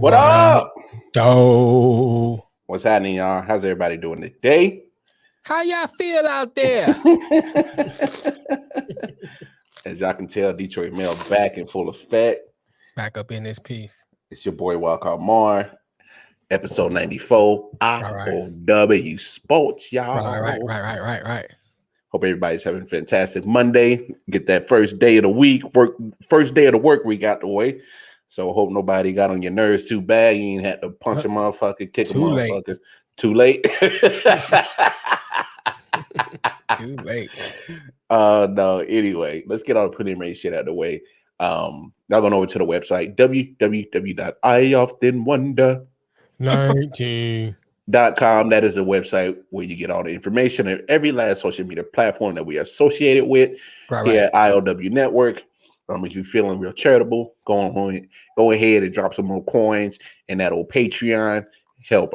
What up? Doe. What's happening, y'all? How's everybody doing today? How y'all feel out there? As y'all can tell, Detroit Mail back in full effect. Back up in this piece. It's your boy Walcott Mar, episode 94. I.O.W.Sports, y'all. Right. Hope everybody's having a fantastic Monday. Get that first day of the week, first day of the work week out the way. So hope nobody got on your nerves too bad. You ain't had to punch a motherfucker, kick a motherfucker. Too late. Too late. No, anyway, let's get all the preliminary shit out of the way. Y'all going over to the website, www.ioftenwonder19.com. That is a website where you get all the information and every last social media platform that we are associated with here at IOW Network. If you're feeling real charitable, go ahead and drop some more coins in that old Patreon. Help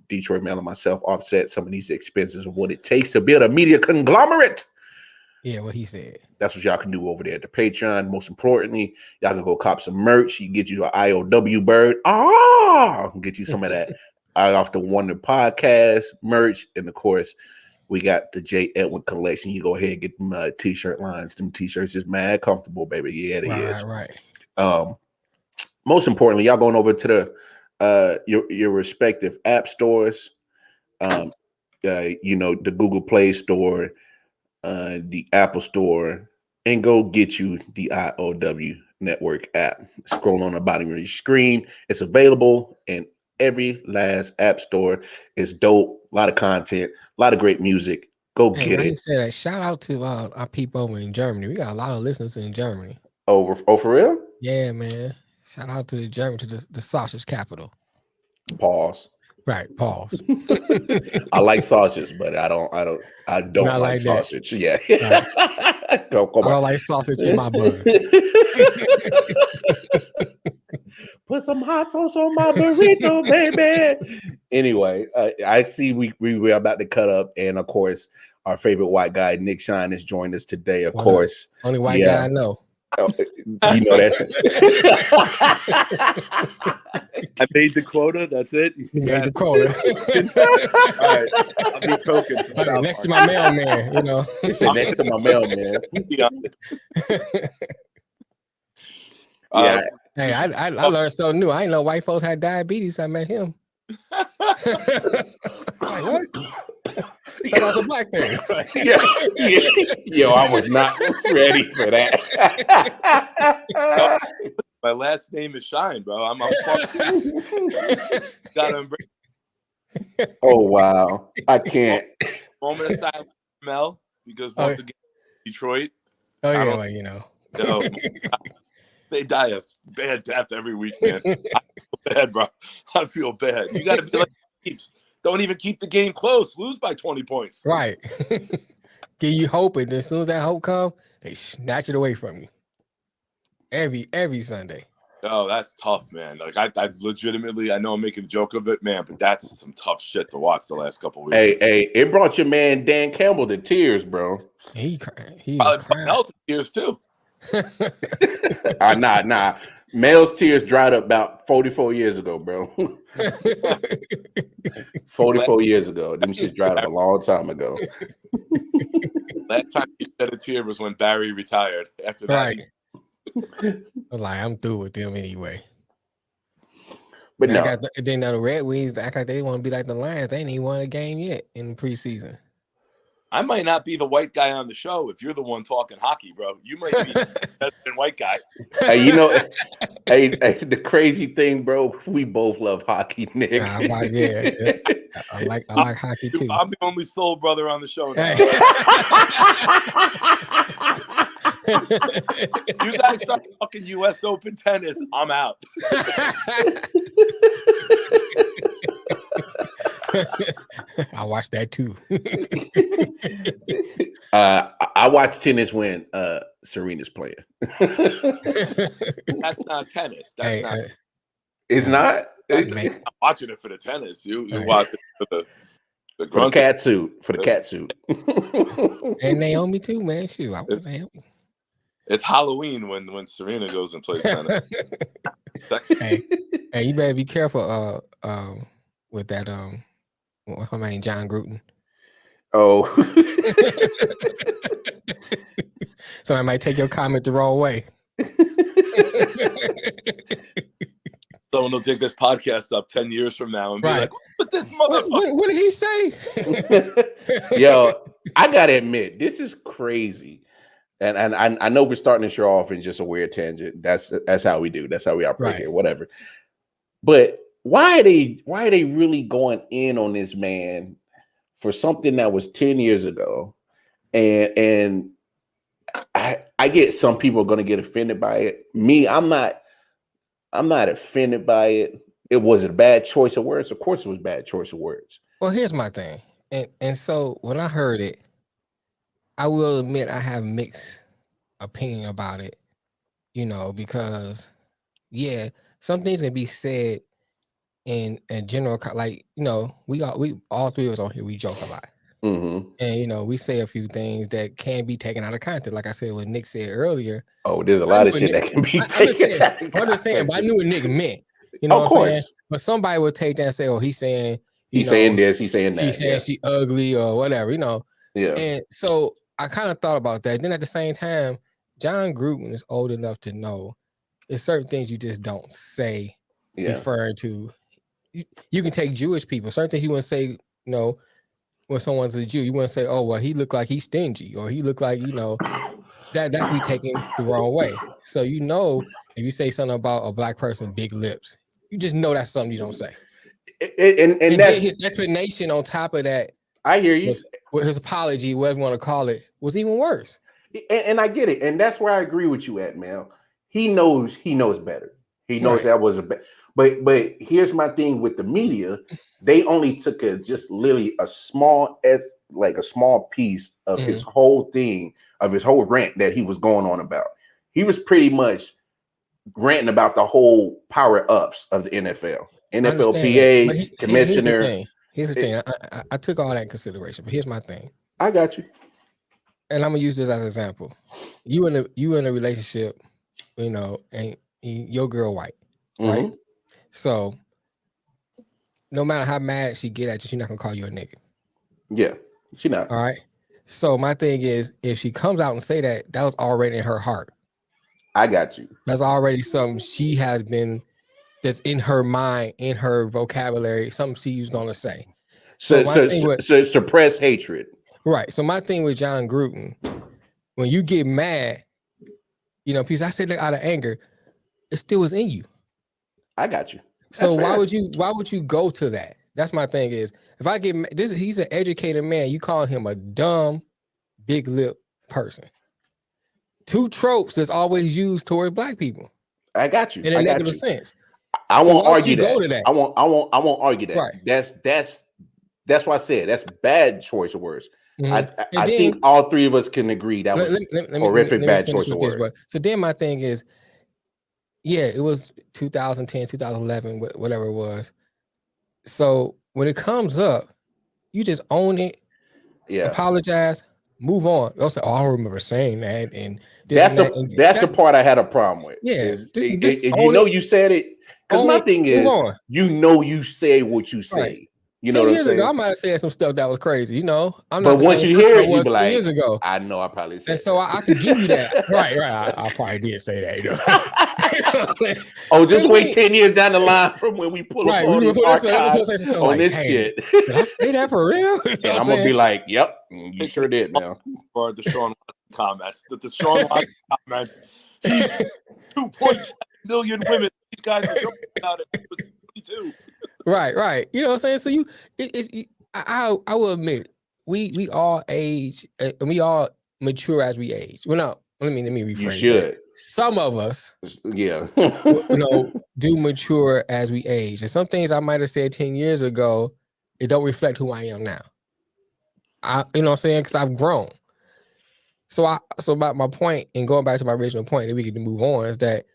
Detroit Mail and myself offset some of these expenses of what it takes to build a media conglomerate. Yeah, what he said. That's what y'all can do over there at the Patreon. Most importantly, y'all can go cop some merch. You get you an I.O.W. bird. Get you some of that I Off the Wonder podcast merch. And of course, we got the J. Edwin collection. You go ahead and get them t-shirt lines. Them t-shirts is mad comfortable, baby. Yeah, it is. Right. Most importantly, y'all going over to the your respective app stores. The Google Play Store, the Apple Store, and go get you the I.O.W. Network app. Scroll on the bottom of your screen. It's available in every last app store. It's dope. A lot of content. A lot of great music. Go get it. You said that. Shout out to our people over in Germany. We got a lot of listeners in Germany. Oh, for real? Yeah, man. Shout out to Germany, to the sausage capital. Pause. Right, pause. I like sausage, but I don't like sausage. That. Yeah. Right. I don't like sausage in my bun. Put some hot sauce on my burrito, baby. Anyway, I see we're about to cut up, and of course, our favorite white guy, Nick Shine, has joined us today. Of course, only white guy I know. You know that. I made the quota. That's it. You made the quota. All right, I'll be token. Okay, next to my mailman, you know. He said next to my mailman. Yeah. Hey, I learned something new. I didn't know white folks had diabetes. I met him. Like, what? That was a black thing. Yeah. Yo, I was not ready for that. My last name is Shine, bro. I'm gotta embrace. Oh wow, I can't. Moment of silence, Mel, because once again, Detroit. Oh yeah, well, you know. They die a bad death every week, man. I feel bad, bro. I feel bad. You got to be like the Chiefs. Don't even keep the game close. Lose by 20 points. Right. Give you hope, and as soon as that hope comes, they snatch it away from you. Every Sunday. Oh, that's tough, man. Like I legitimately, I know I'm making a joke of it, man, but that's some tough shit to watch the last couple of weeks. Hey, it brought your man Dan Campbell to tears, bro. He to tears too. Nah. Mel's tears dried up about 44 years ago, bro. 44 years ago. Them shit dried up a long time ago. Last time he shed a tear was when Barry retired. After that, right. I'm through with them anyway. But then the Red Wings act like they want to be like the Lions. They ain't even won a game yet in the preseason. I might not be the white guy on the show if you're the one talking hockey, bro. You might be the best white guy. Hey, the crazy thing, bro, we both love hockey, Nick. I like hockey too. I'm the only soul brother on the show now. You guys start talking U.S. Open tennis, I'm out. I watched that too. I watched tennis when Serena's playing. That's not tennis. That's not. It's not. I'm watching it for the tennis. You watch it for the cat suit. For the cat suit. And Naomi too, man. Shoot, I want Naomi. It's Halloween when Serena goes and plays tennis. Hey, Hey, you better be careful with that what's my name, John Gruden. Oh. Somebody might take your comment the wrong way. Someone will dig this podcast up 10 years from now and be like, "What this motherfucker?" What did he say? Yo, I gotta admit, this is crazy. And I know we're starting to show off in just a weird tangent. That's how we do. That's how we operate here. Whatever. But why are they really going in on this man for something that was 10 years ago? And I get some people are going to get offended by it. Me, I'm not offended by it. It was a bad choice of words. Of course, it was a bad choice of words. Well, here's my thing, and so when I heard it, I will admit I have mixed opinion about it. Because some things can be said in general, like we all three of us on here, we joke a lot. Mm-hmm. And we say a few things that can be taken out of context. Like I said, what Nick said earlier. Oh, there's a lot of shit that can be taken out of context. I'm just saying, but I knew what Nick meant. Of course. But somebody would take that and say, "Oh, he's saying saying this, he's saying that. He's saying she ugly or whatever." Yeah. And so I kind of thought about that. Then at the same time, John Gruden is old enough to know there's certain things you just don't say, referring to. You can take Jewish people. Certain things you wouldn't say, when someone's a Jew, you wouldn't say, "Oh, well, he looked like he's stingy," or he looked like, that can be taken the wrong way. So if you say something about a black person, big lips, you just know that's something you don't say. And then his explanation on top of that, I hear you. His apology, whatever you want to call it, was even worse. And I get it, and that's where I agree with you at, man. He knows better. He knows that was a bad. But here's my thing with the media. They only took just literally a small piece of his whole thing, of his whole rant that he was going on about. He was pretty much ranting about the whole power ups of the NFL, NFLPA, commissioner. Here's the thing. I took all that in consideration, but here's my thing. I got you. And I'm gonna use this as an example. You in a relationship, and your girl white, right? So no matter how mad she get at you, she's not gonna call you a nigga. Yeah, she not. All right. So my thing is, if she comes out and say that was already in her heart. I got you. That's already something she has been, that's in her mind, in her vocabulary, something she's gonna say. So suppress hatred. Right. So my thing with John Gruden, when you get mad, because I said that out of anger, it still was in you. I got you. So why would you go to that? That's my thing is, if I get he's an educated man, you call him a dumb, big lip person. Two tropes that's always used toward black people. I got you. In a negative sense. I won't argue that. I won't argue that. Right. That's why I said that's bad choice of words. Mm-hmm. I think all three of us can agree that was horrific bad choice of words. So then my thing is, it was 2010, 2011, whatever it was. So when it comes up, you just own it, apologize, move on. Don't say, "Oh, I remember saying that." And that's the part I had a problem with. Yeah, you said it. Because my thing is, you say what you say. Right. You know what I'm saying? Ago, I might have said some stuff that was crazy. I'm not. But once you hear it, you be like, years ago. I know I probably said. And so I could give you that. Right. I probably did say that. Just wait 10 years down the line from when we pull up on these archives on this shit. Did I say that for real? And I'm gonna be like, "Yep, you sure did, man." Or the Sean comments. The Sean comments. 2.5 million women. These guys are joking about it. It was 22. Right. You know what I'm saying? So I will admit, we all age and we all mature as we age. Well, no, let me rephrase. You should. That. Some of us, do mature as we age. And some things I might have said 10 years ago, it don't reflect who I am now. You know what I'm saying? Because I've grown. So about my point, and going back to my original point that we can move on, is that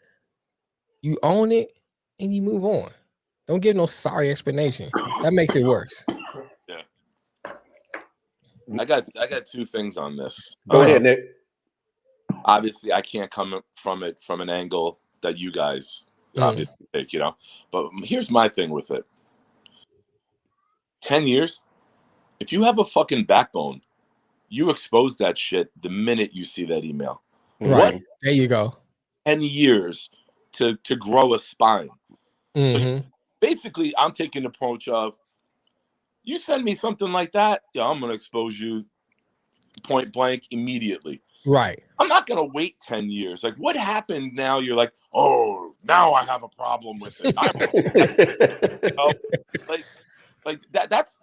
you own it and you move on. Don't give no sorry explanation. That makes it worse. Yeah. I got two things on this. Go ahead, Nick. Obviously, I can't come from it from an angle that you guys obviously fake, you know. But here's my thing with it. 10 years, if you have a fucking backbone, you expose that shit the minute you see that email. Right. What? There you go. 10 years to grow a spine. Mm-hmm. So basically, I'm taking the approach of, you send me something like that, yeah, I'm going to expose you point blank immediately. Right. I'm not going to wait 10 years. Like, what happened now? You're like, oh, now I have a problem with it. You know? Like that's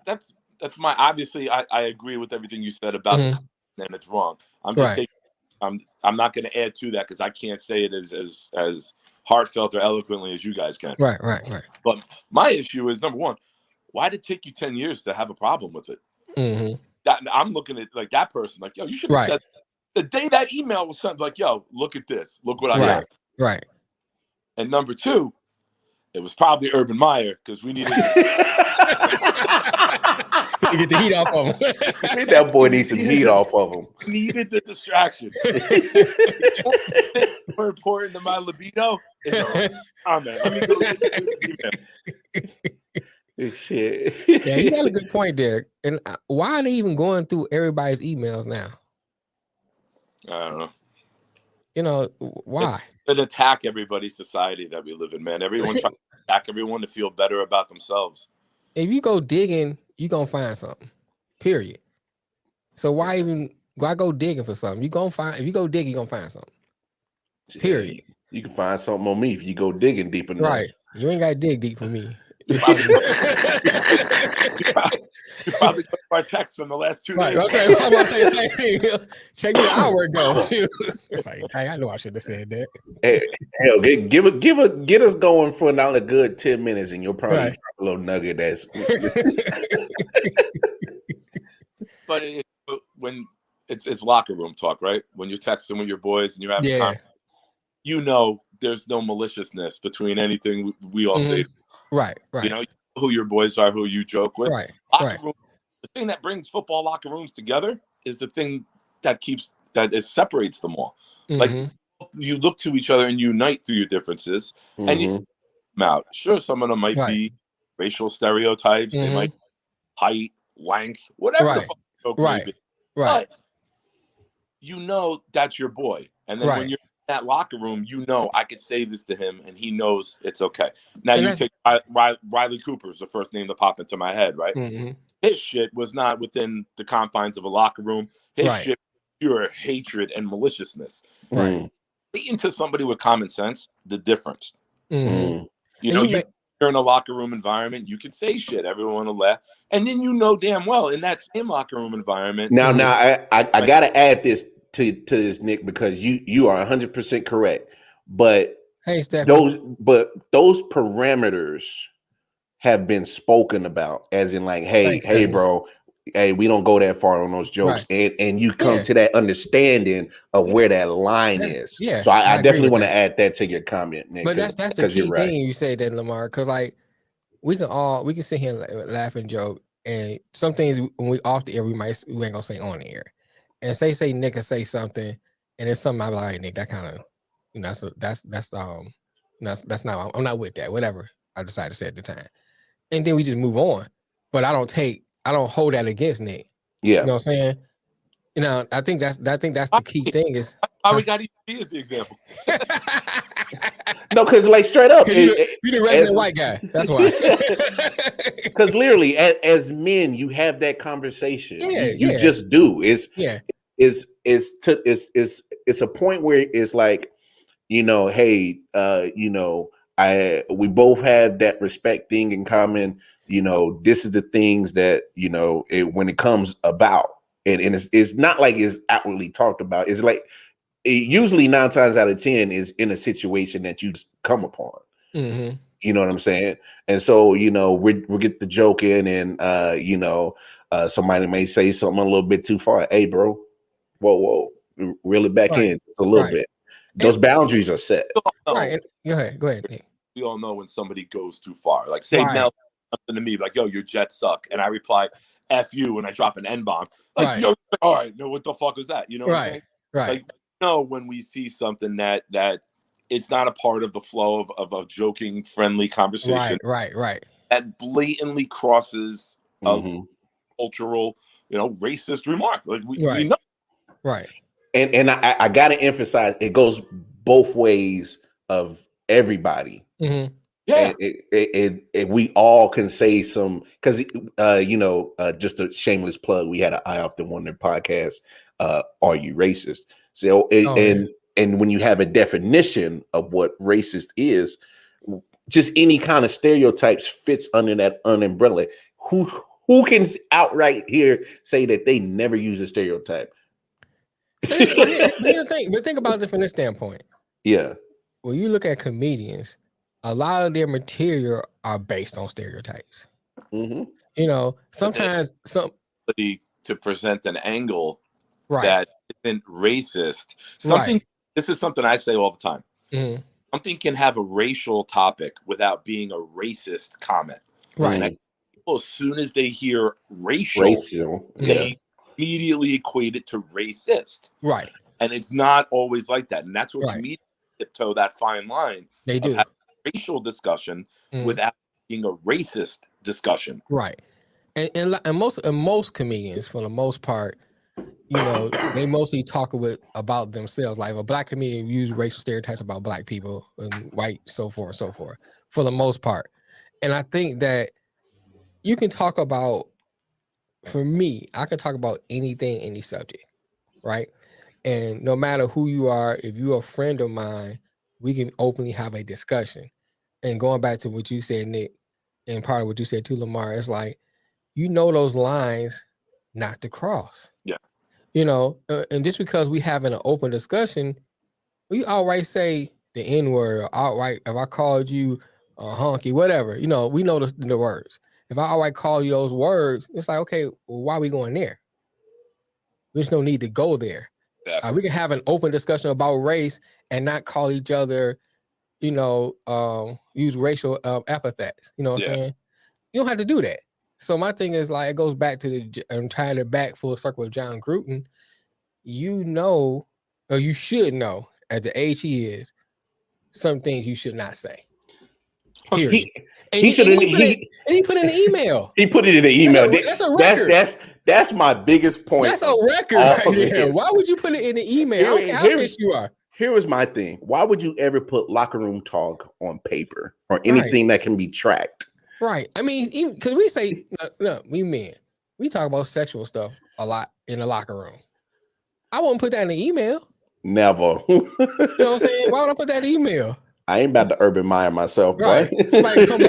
my, obviously, I agree with everything you said about the content, and it's wrong. I'm just taking, I'm not going to add to that because I can't say it as heartfelt or eloquently as you guys can. Right. But my issue is, number one, why did it take you 10 years to have a problem with it? Mm-hmm. That, I'm looking at like that person, like, yo, you should have said the day that email was sent, like, yo, look at this, look what I got. Right. And number two, it was probably Urban Meyer because we needed to get the heat off of him. That boy needs some heat off of him. Needed the distraction. More important than my libido is a comment. Let me go get this email. Shit. Yeah, you got a good point there. And why are they even going through everybody's emails now? I don't know. You know, why? It's an attack everybody's society that we live in, man. Everyone trying to attack everyone to feel better about themselves. If you go digging, you're going to find something, period. So why go digging for something? If you go dig, you're going to find something, period. You can find something on me if you go digging deep enough. Right. You ain't got to dig deep for me. You probably got our text from the last 2 days. I'm about to say the same thing. Check me an hour ago. It's like, hey, I know I should have said that. Hey, hell, get us going for another good 10 minutes, and you'll probably drop a little nugget. That's. But when it's locker room talk, right? When you're texting with your boys and you're having time, you know, there's no maliciousness between anything we all say. Right. You know who your boys are, who you joke with. Right. Locker room, the thing that brings football locker rooms together is the thing that separates them all. Like, you look to each other and unite through your differences, and you come out. Sure, some of them might be racial stereotypes. They might be height, length, whatever the fuck joke may be. But you know that's your boy, and then when you're that locker room, you know, I could say this to him and he knows it's okay. Now, you take Riley Cooper's the first name that popped into my head, right? His shit was not within the confines of a locker room. His shit was pure hatred and maliciousness. Into somebody with common sense, the difference. You know, you're in a locker room environment, you can say shit, everyone will laugh. And then you know damn well in that same locker room environment. Now, I gotta add this to this, Nick, because you are 100% correct. But those parameters have been spoken about, as in like, hey, bro, hey, we don't go that far on those jokes, and you come to that understanding of where that line is. Yeah. So I definitely want to add that to your comment, Nick. But that's the key thing you say that, Lamar, because like we can sit here and laugh and joke, and some things when we off the air we ain't gonna say on the air. And say Nick can say something, and there's something I'm like, hey, Nick, that kind of, you know, that's not, I'm not with that. Whatever I decided to say at the time, and then we just move on. But I don't hold that against Nick. Yeah, you know what I'm saying. You know, I think that's the key thing is why we got EB as the example. No, because like straight up, you the resident white guy. That's why. Because literally, as men, you have that conversation. You just do. It's a point where it's like, you know, hey, you know, we both have that respect thing in common. You know, this is the things that, you know, when it comes about, and it's not like it's outwardly talked about. It's like usually 9 times out of 10 is in a situation that you just come upon. You know what I'm saying? And so, you know, we get the joke in, and you know, somebody may say something a little bit too far. Hey, bro, whoa, reel it back in just a little bit. Those boundaries are set. Right. Go ahead, Nick. We all know when somebody goes too far. Like, say Mel something to me, like, yo, your Jets suck, and I reply, F you, and I drop an N-bomb. Like, yo, all right, no, what the fuck is that? You know what I'm saying? Right. Like, you know, when we see something that it's not a part of the flow of a joking, friendly conversation. Right. That blatantly crosses a cultural, racist remark. Like we know. Right. And I got to emphasize, it goes both ways of everybody. Mm-hmm. Yeah. And we all can say some, because, just a shameless plug, we had an I Often Wonder podcast, Are You Racist? So, and when you have a definition of what racist is, just any kind of stereotypes fits under that umbrella. Who can outright here say that they never use a stereotype? But here's the thing. But think about it from this standpoint. Yeah. When you look at comedians, a lot of their material are based on stereotypes. Mm-hmm. Sometimes to present an angle right. that isn't racist. This is something I say all the time. Mm-hmm. Something can have a racial topic without being a racist comment. Right. And people, as soon as they hear racial, they immediately equate it to racist. Right. And it's not always like that. And that's where comedians tiptoe that fine line. They do. Of having a racial discussion without being a racist discussion. Right. And most comedians, for the most part, they mostly talk about themselves. Like a black comedian use racial stereotypes about black people and white, so forth, for the most part. And I think that you can talk about, for me, I can talk about anything, any subject, right? And no matter who you are, if you're a friend of mine, we can openly have a discussion. And going back to what you said, Nick, and part of what you said too, Lamar, it's like, those lines not to cross. Yeah. And just because we having an open discussion, we outright say the N-word, or outright, if I called you a honky, whatever, we know the words. If I outright call you those words, it's like, okay, well, why are we going there? There's no need to go there. We can have an open discussion about race and not call each other, use racial epithets. You know what I'm saying? You don't have to do that. So my thing is, like, it goes back to I'm trying to back full circle with John Gruden. Or you should know, at the age he is, some things you should not say. He put it in the email. He put it in the email. That's a record. That's my biggest point. That's a record right there. Why would you put it in the email? I don't care how pissed you are. Here was my thing. Why would you ever put locker room talk on paper or anything that can be tracked? Right. I mean, because we say, no, we men, we talk about sexual stuff a lot in the locker room. I won't put that in the email. Never. You know what I'm saying? Why would I put that in the email? I ain't about to Urban Meyer myself, right? Boy. Somebody come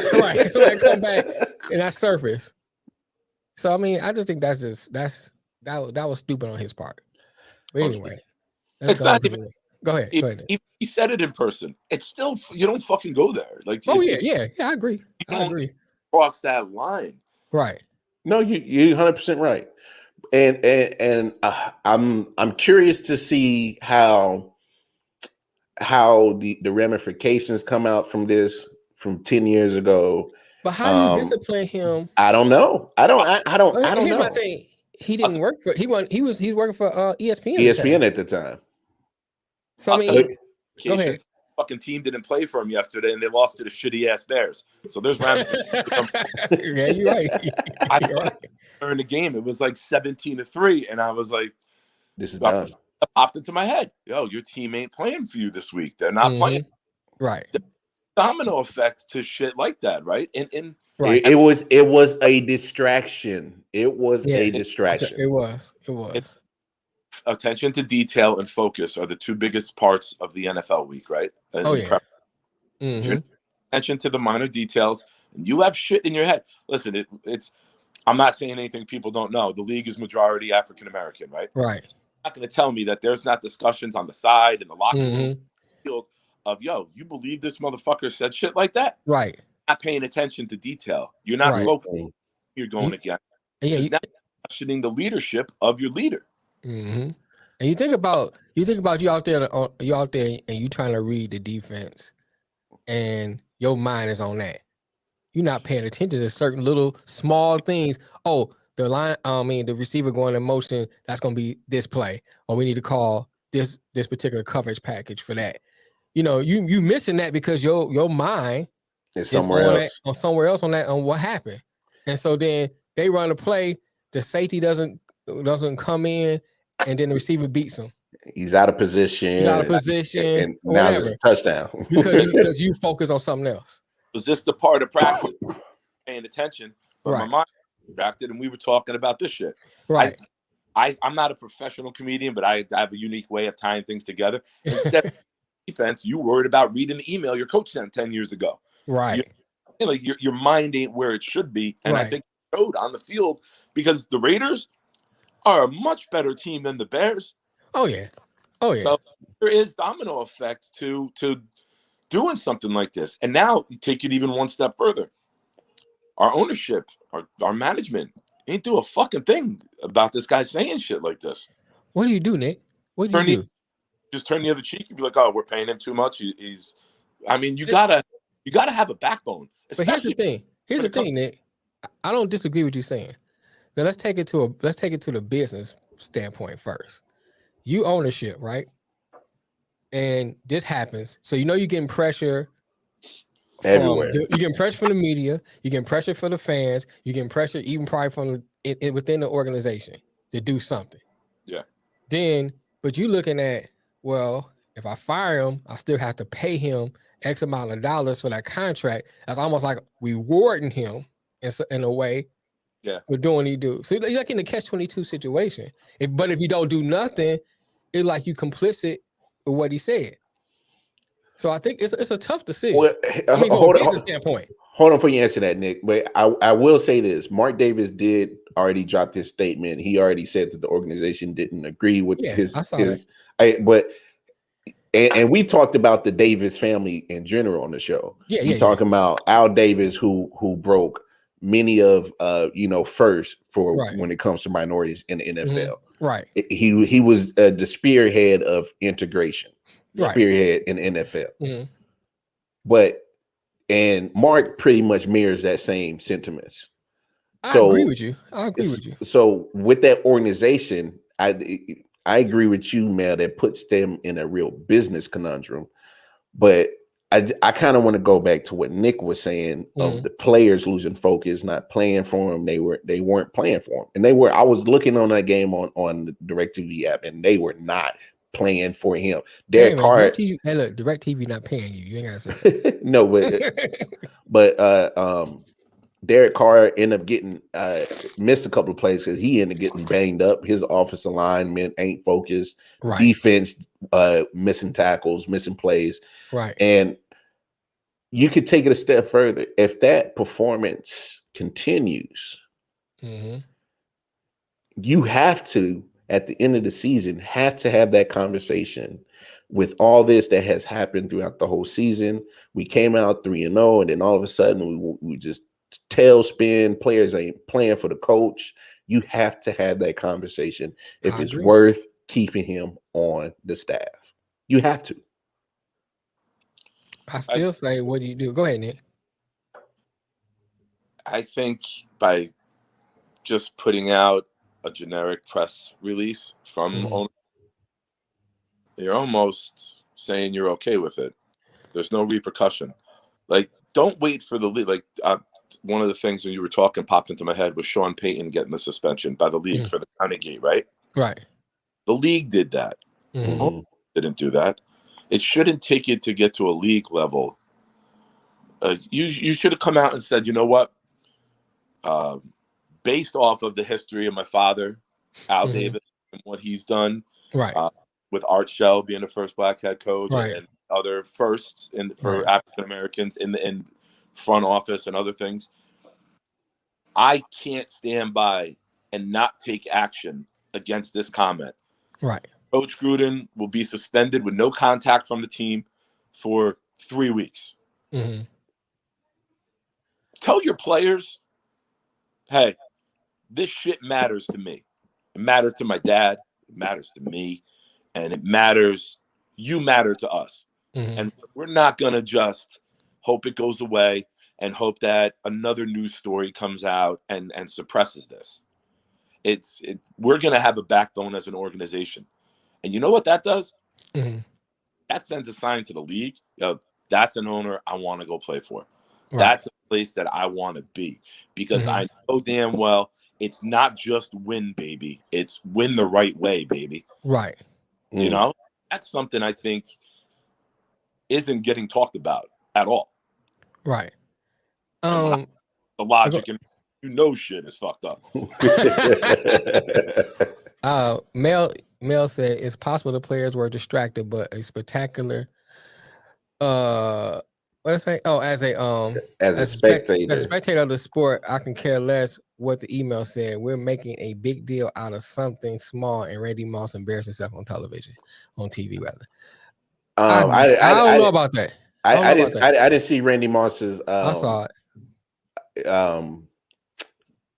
back and that surface. So I mean, I just think that was stupid on his part. But anyway, it's not even. Go ahead. He said it in person. It's still, you don't fucking go there. Like, I agree. I agree. Cross that line, right? No, you're 100% right. And I'm curious to see how the ramifications come out from this from 10 years ago. But how do you discipline him? I don't know. I don't Here's know. My thing. He didn't work for. He was working for ESPN. ESPN at the time. So I mean, go ahead. Fucking team didn't play for him yesterday, and they lost to the shitty ass Bears. So there's ramifications. Yeah, you're right. During the game, it was like 17-3, and I was like, "This is done." It popped into my head. Yo, your team ain't playing for you this week. They're not playing. Right. The domino effect to shit like that, right? And right. It was a distraction. It was a distraction. It was. Attention to detail and focus are the two biggest parts of the NFL week, right? And attention to the minor details. And you have shit in your head. Listen, it's. I'm not saying anything people don't know. The league is majority African American, right? Right. You're not going to tell me that there's not discussions on the side in the locker room field of, yo, you believe this motherfucker said shit like that? Right. Not paying attention to detail. You're not focusing. You're going again. You're not questioning the leadership of your leader. Mm-hmm. And you think about you out there and you trying to read the defense, and your mind is on that. You're not paying attention to certain little small things. Oh, the receiver going in motion, that's going to be this play, or we need to call this particular coverage package for that. you missing that because your mind is somewhere else. Somewhere else on what happened. And so then they run a play, the safety doesn't come in, and then the receiver beats him. He's out of position. And now it's a touchdown. because you focus on something else. Was this the part of practice? Paying attention, but right. my mind was distracted, and we were talking about this shit. Right. I'm not a professional comedian, but I have a unique way of tying things together. Instead of defense, you worried about reading the email your coach sent 10 years ago. Right. Your mind ain't where it should be. And I think it showed on the field because the Raiders are a much better team than the Bears. Oh, yeah. So there is domino effects to doing something like this. And now you take it even one step further. Our ownership, our management ain't do a fucking thing about this guy saying shit like this. What do you do, Nick? What do you do? Just turn the other cheek and be like, "Oh, we're paying him too much." You gotta have a backbone. But here's the thing. Here's the thing, Nick. I don't disagree with you saying. Now let's take it to the business standpoint first. You ownership, right? And this happens. So you're getting pressure everywhere. You're getting pressure from the media. You're getting pressure from the fans. You're getting pressure even probably from within the organization to do something. Yeah. But you're looking at, well, if I fire him, I still have to pay him X amount of dollars for that contract. That's almost like rewarding him in a way. Yeah. For doing what he do. So you're like in the catch-22 situation. But if you don't do nothing, it's like you complicit with what he said. So I think it's a tough decision. Well, from a business standpoint. Hold on before you answer that, Nick. But I will say this: Mark Davis did already drop his statement. He already said that the organization didn't agree with his. And we talked about the Davis family in general on the show. We talking about Al Davis, who broke many of first for when it comes to minorities in the NFL. Mm-hmm. Right. He was the spearhead of integration. Spearhead in the NFL. Mm-hmm. And Mark pretty much mirrors that same sentiments. I agree with you. So with that organization, I agree with you, Mel, that puts them in a real business conundrum. But I kind of want to go back to what Nick was saying of the players losing focus, not playing for him. They weren't playing for him. And I was looking on that game on the DirecTV app, and they were not playing for him. Derek Carr. Hey, look, DirecTV not paying you. You ain't gotta say that. No, but Derek Carr ended up getting missed a couple of plays because he ended up getting banged up. His offensive linemen ain't focused. Right. Defense missing tackles, missing plays. Right. And you could take it a step further. If that performance continues, you have to, at the end of the season, have to have that conversation with all this that has happened throughout the whole season. We came out 3-0, and then all of a sudden we just tailspin. Players ain't playing for the coach. You have to have that conversation if it's worth keeping him on the staff. You have to. I still say, what do you do? Go ahead, Nick. I think by just putting out a generic press release from owner, you're almost saying you're okay with it. There's no repercussion. Like, don't wait for the league. Like, one of the things when you were talking popped into my head was Sean Payton getting the suspension by the league for the county gate, right? Right. The league did that. Didn't do that. It shouldn't take it to get to a league level. You should have come out and said, you know what? Based off of the history of my father, Al Davis, and what he's done, right, with Art Shell being the first black head coach and other firsts for African Americans in front office and other things, I can't stand by and not take action against this comment. Right. Coach Gruden will be suspended with no contact from the team for 3 weeks. Tell your players, hey, this shit matters to me. It matters to my dad. It matters to me. And it matters. You matter to us. And we're not going to just hope it goes away and hope that another news story comes out and suppresses this. We're going to have a backbone as an organization. And you know what that does? that sends a sign to the league. That's an owner I want to go play for. Right. That's a place that I want to be, because I know damn well it's not just win, baby. It's win the right way, baby. Right. You know, that's something I think isn't getting talked about at all. Right. The logic and shit is fucked up. Mel said it's possible the players were distracted, but a spectacular what did I say? Oh, as a spectator of the sport, I can care less what the email said. We're making a big deal out of something small, and Randy Moss embarrassed himself on TV rather. I don't know about that. I didn't see Randy Moss's I saw it.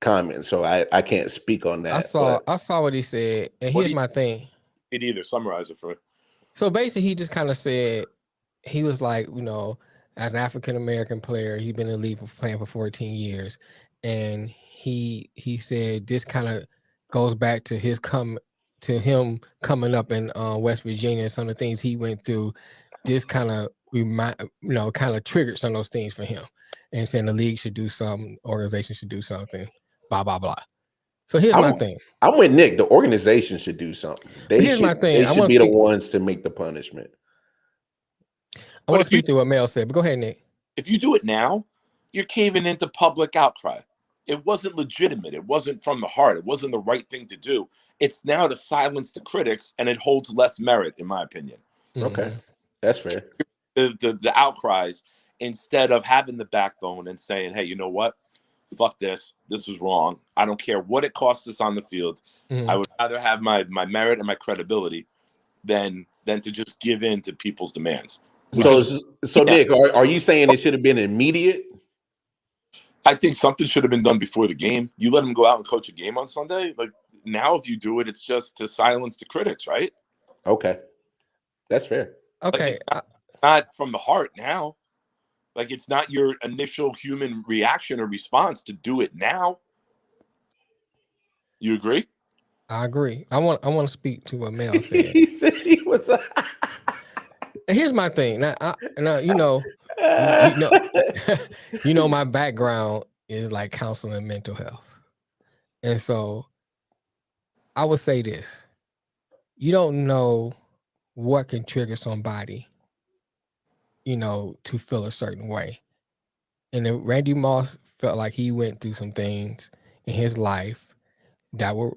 Comment, so I can't speak on that. I saw what he said, and here's my thing. It either summarize it for me. So basically, he just kind of said, he was like, as an African American player, he'd been in the league playing for 14 years, and he said this kind of goes back to him coming up in West Virginia and some of the things he went through. This kind of kind of triggered some of those things for him, and saying the league should do something, organization should do something, blah blah blah. So here's my thing. I'm with Nick. The organization should do something. Here's my thing. They should be the ones to make the punishment. I want to speak to what Mel said, but go ahead, Nick. If you do it now, you're caving into public outcry. It wasn't legitimate. It wasn't from the heart. It wasn't the right thing to do. It's now to silence the critics, and it holds less merit, in my opinion. Okay, that's fair. The outcries, instead of having the backbone and saying, hey, you know what? Fuck this. This was wrong. I don't care what it costs us on the field. I would rather have my merit and my credibility than to just give in to people's demands. So Nick, are you saying it should have been immediate? I think something should have been done before the game. You let him go out and coach a game on Sunday. Like, now, if you do it, it's just to silence the critics, right? Okay, that's fair. Okay, like, not from the heart now. Like, it's not your initial human reaction or response to do it now. You agree? I agree. I want to speak to what Mel said. He said he was. And here's my thing. Now my background is like counseling and mental health, and so I would say this: you don't know what can trigger somebody, to feel a certain way. And then Randy Moss felt like he went through some things in his life that were,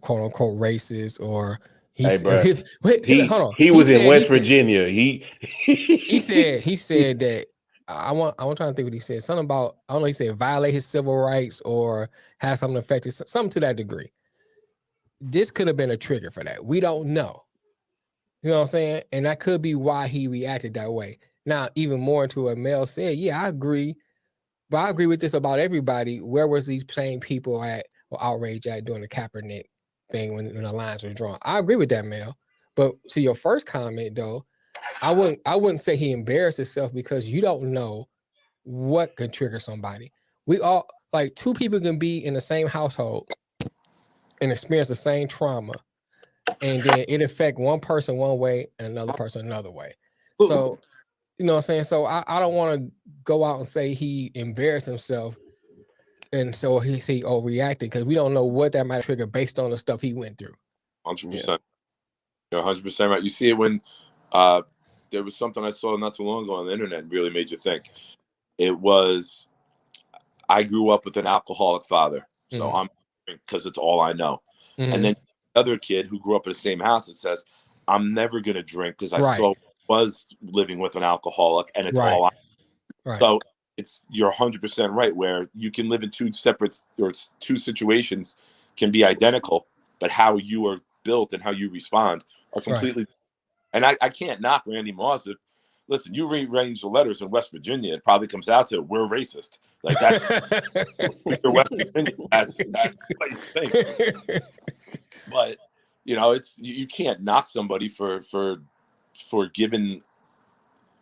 quote unquote racist, or he was in West Virginia. He said that I'm trying to think what he said. Something about, I don't know, he said violate his civil rights or have something affected, something to that degree. This could have been a trigger for that. We don't know. You know what I'm saying? And that could be why he reacted that way. Now, even more into what Mel said, yeah, I agree. But I agree with this about everybody. Where was these same people at or outrage at during the Kaepernick thing when the lines were drawn? I agree with that, Mel. But to your first comment, though, I wouldn't say he embarrassed himself, because you don't know what could trigger somebody. We all, like, two people can be in the same household and experience the same trauma, and then it affect one person one way and another person another way. So, you know what I'm saying? So I don't want to go out and say he embarrassed himself, and so he reacted, because we don't know what that might trigger based on the stuff he went through. 100%. You're 100% right. You see it when there was something I saw not too long ago on the internet and really made you think. It was, I grew up with an alcoholic father, so I'm, because it's all I know. And then other kid who grew up in the same house and says, I'm never going to drink because I was living with an alcoholic, and it's all I know. Right. So you're 100% right, where you can live in two separate, or two situations can be identical, but how you are built and how you respond are completely different. And I can't knock Randy Moss. Listen, you rearrange the letters in West Virginia, it probably comes out to, we're racist. Like, that's West Virginia. That's what you think. But it's, you can't knock somebody for giving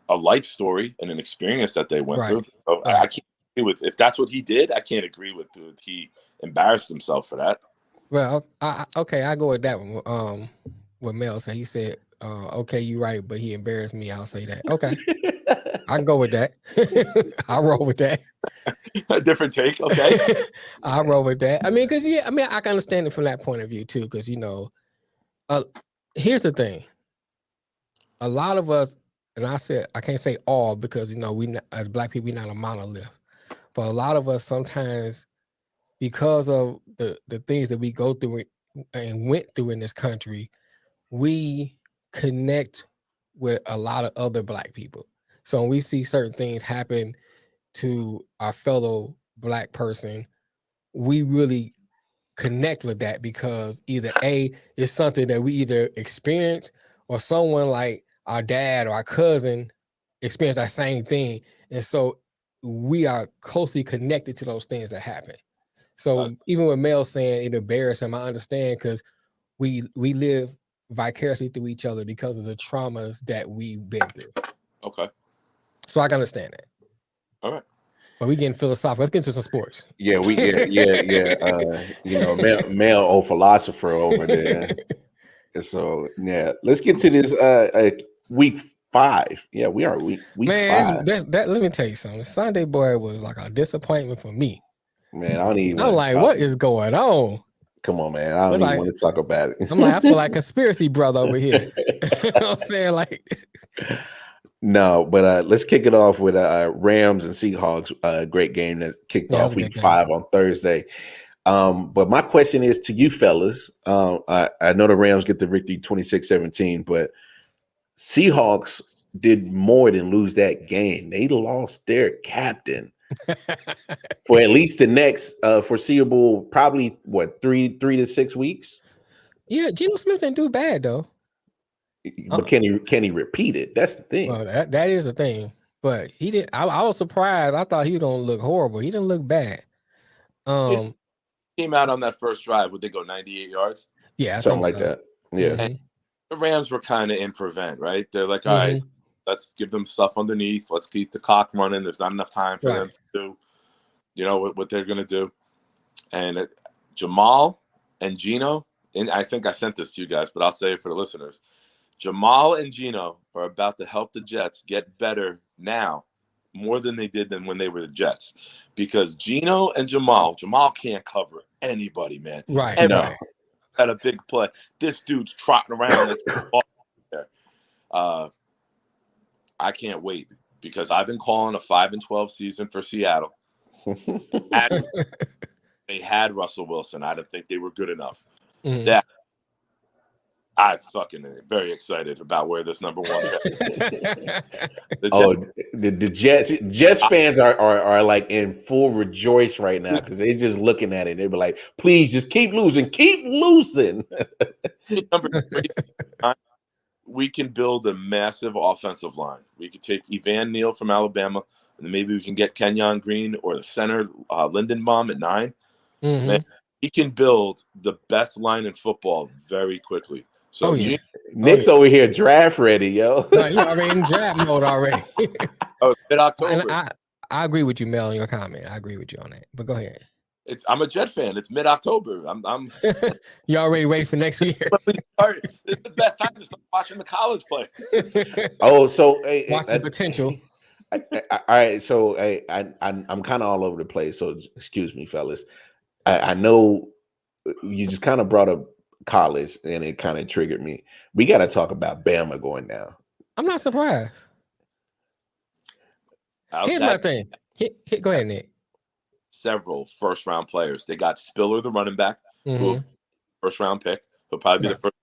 a life story and an experience that they went through. So I can't agree with, if that's what he did, I can't agree with he embarrassed himself for that. Well, I go with that one. What Mel said. He said Okay, you're right, but he embarrassed me. I'll say that. Okay, I can go with that. I'll roll with that. A different take, okay. I'll roll with that. I mean, because I can understand it from that point of view too. Because here's the thing: a lot of us, and I can't say all because we as Black people, we're not a monolith, but a lot of us sometimes, because of the things that we go through and went through in this country, we connect with a lot of other Black people. So when we see certain things happen to our fellow Black person, we really connect with that because either A, it's something that we either experience or someone like our dad or our cousin experienced that same thing. And so we are closely connected to those things that happen. So even with Mel saying it embarrassed him, I understand because we live vicariously through each other because of the traumas that we've been through. Okay. So I can understand that. All right. But we getting philosophical. Let's get into some sports. Yeah. Male old philosopher over there. And so let's get to this week 5. Yeah, we are week 5. Let me tell you something. Sunday boy was like a disappointment for me. Man, I don't even. I'm like, what is going on? Come on, man. I don't even want to talk about it. I'm like, I feel like conspiracy brother over here. You know what I'm saying? Like, no, but let's kick it off with Rams and Seahawks. Great game that kicked off week 5 on Thursday. But my question is to you fellas. I know the Rams get the victory 26-17, but Seahawks did more than lose that game. They lost their captain for at least the next foreseeable, probably 3 to 6 weeks. Yeah, Geno Smith didn't do bad though. But can he repeat it? That's the thing. Well, that is the thing. But he didn't. I was surprised. I thought he was gonna look horrible. He didn't look bad. Came out on that first drive. Would they go 98 yards? Yeah, something like that. Yeah. Mm-hmm. And the Rams were kind of in prevent, right? They're like, all right, let's give them stuff underneath. Let's keep the clock running. There's not enough time for them to do, what they're gonna do. And Jamal and Geno, and I think I sent this to you guys, but I'll say it for the listeners. Jamal and Geno are about to help the Jets get better now more than they did when they were the Jets, because Geno and Jamal can't cover anybody, man. Right. Everybody had a big play. This dude's trotting around. There. I can't wait because I've been calling a 5-12 season for Seattle. They had Russell Wilson. I didn't think they were good enough. Mm-hmm. I'm fucking very excited about where this number 1 is. The Jets fans are like in full rejoice right now because they're just looking at it. They be like, please just keep losing. We can build a massive offensive line. We could take Evan Neal from Alabama, and maybe we can get Kenyon Green or the center Lindenbaum at 9. Mm-hmm. Man, he can build the best line in football very quickly. So Nick's over here draft ready, yo. No, you're already in draft mode already. Mid-October. I agree with you, Mel, in your comment. I agree with you on that. But go ahead. I'm a Jet fan. It's mid-October. I'm You already waiting for next year? It's the best time to start watching the college play. So watch the potential. All right, so I'm kind of all over the place. So excuse me, fellas. I know you just kind of brought up college, and it kind of triggered me. We got to talk about Bama going down. I'm not surprised. Here's my thing. Go ahead, Nick. Several first-round players. They got Spiller, the running back, who first-round pick. He'll probably be the first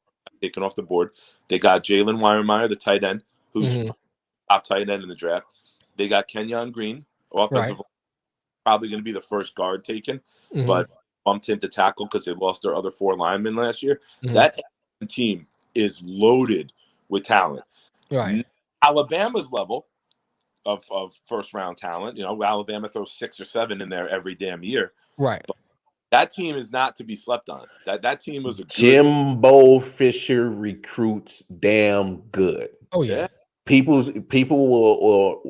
taken off the board. They got Jalen Wyremeyer, the tight end, who's top tight end in the draft. They got Kenyon Green, offensive, probably going to be the first guard taken, but bumped him to tackle because they lost their other 4 linemen last year. That team is loaded with talent. Right. Alabama's level of first-round talent. Alabama throws 6 or 7 in there every damn year. Right. But that team is not to be slept on. That team was a good Jimbo Fisher recruits damn good. Oh yeah. People will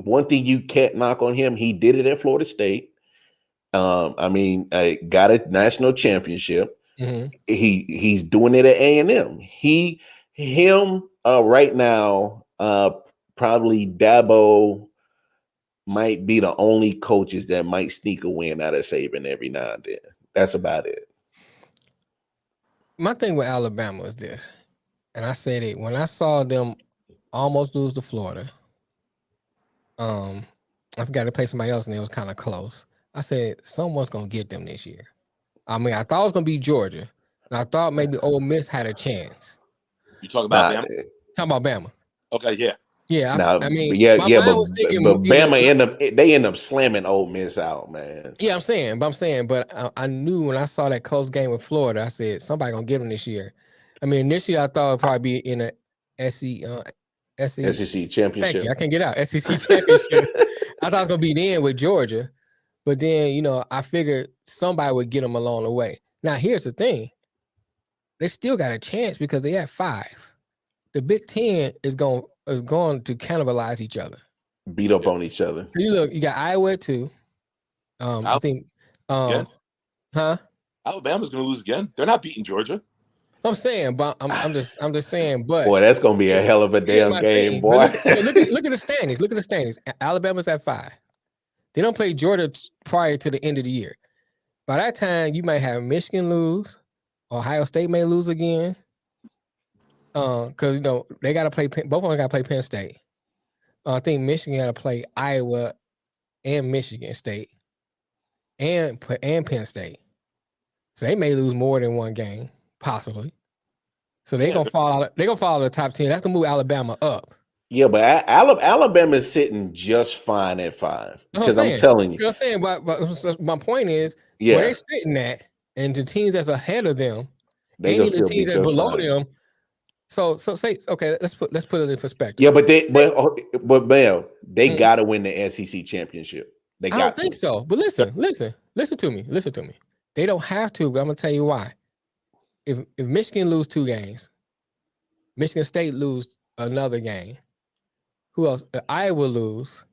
one thing you can't knock on him. He did it at Florida State. Got a national championship. He's doing it at A&M. He Him right now, probably Dabo might be the only coaches that might sneak a win out of Saban every now and then. That's about it. My thing with Alabama is this, and I said it when I saw them almost lose to Florida. I forgot to play somebody else, and it was kind of close. I said someone's gonna get them this year. I mean, I thought it was gonna be Georgia, and I thought maybe Ole Miss had a chance. You talking about Bama? Talking about Bama. Okay, yeah. Yeah, I mean, but was thinking Bama end up slamming Ole Miss out, man. Yeah, but I knew when I saw that close game with Florida, I said somebody gonna get them this year. I mean, initially I thought it'd probably be in a SEC championship. Thank you. I can't get out SEC championship. I thought it was gonna be then with Georgia, but then I figured somebody would get them along the way. Now here's the thing: they still got a chance because they have 5. The Big Ten is going to cannibalize each other, beat up on each other. You got Iowa at 2. I think, Alabama's going to lose again. They're not beating Georgia. I'm saying, but I'm just saying, but boy, that's going to be a hell of a damn game, boy. Look at the standings. Look at the standings. Alabama's at 5. They don't play Georgia prior to the end of the year. By that time, you might have Michigan lose, Ohio State may lose again. Because they got to play. Both of them got to play Penn State. I think Michigan got to play Iowa and Michigan State, and Penn State. So they may lose more than one game, possibly. So they're gonna fall out. They're gonna fall out of the top 10. That's gonna move Alabama up. Yeah, but Alabama is sitting just fine at 5. Because I'm telling you. I'm saying, but my point is, where they're sitting at, and the teams that's ahead of them, and even the teams that's below them. So say okay. Let's put it in perspective. Yeah, but Mel, they got to win the SEC championship. I don't think so. But listen to me. They don't have to. But I'm gonna tell you why. If Michigan lose 2 games, Michigan State lose another game. Who else? Iowa lose.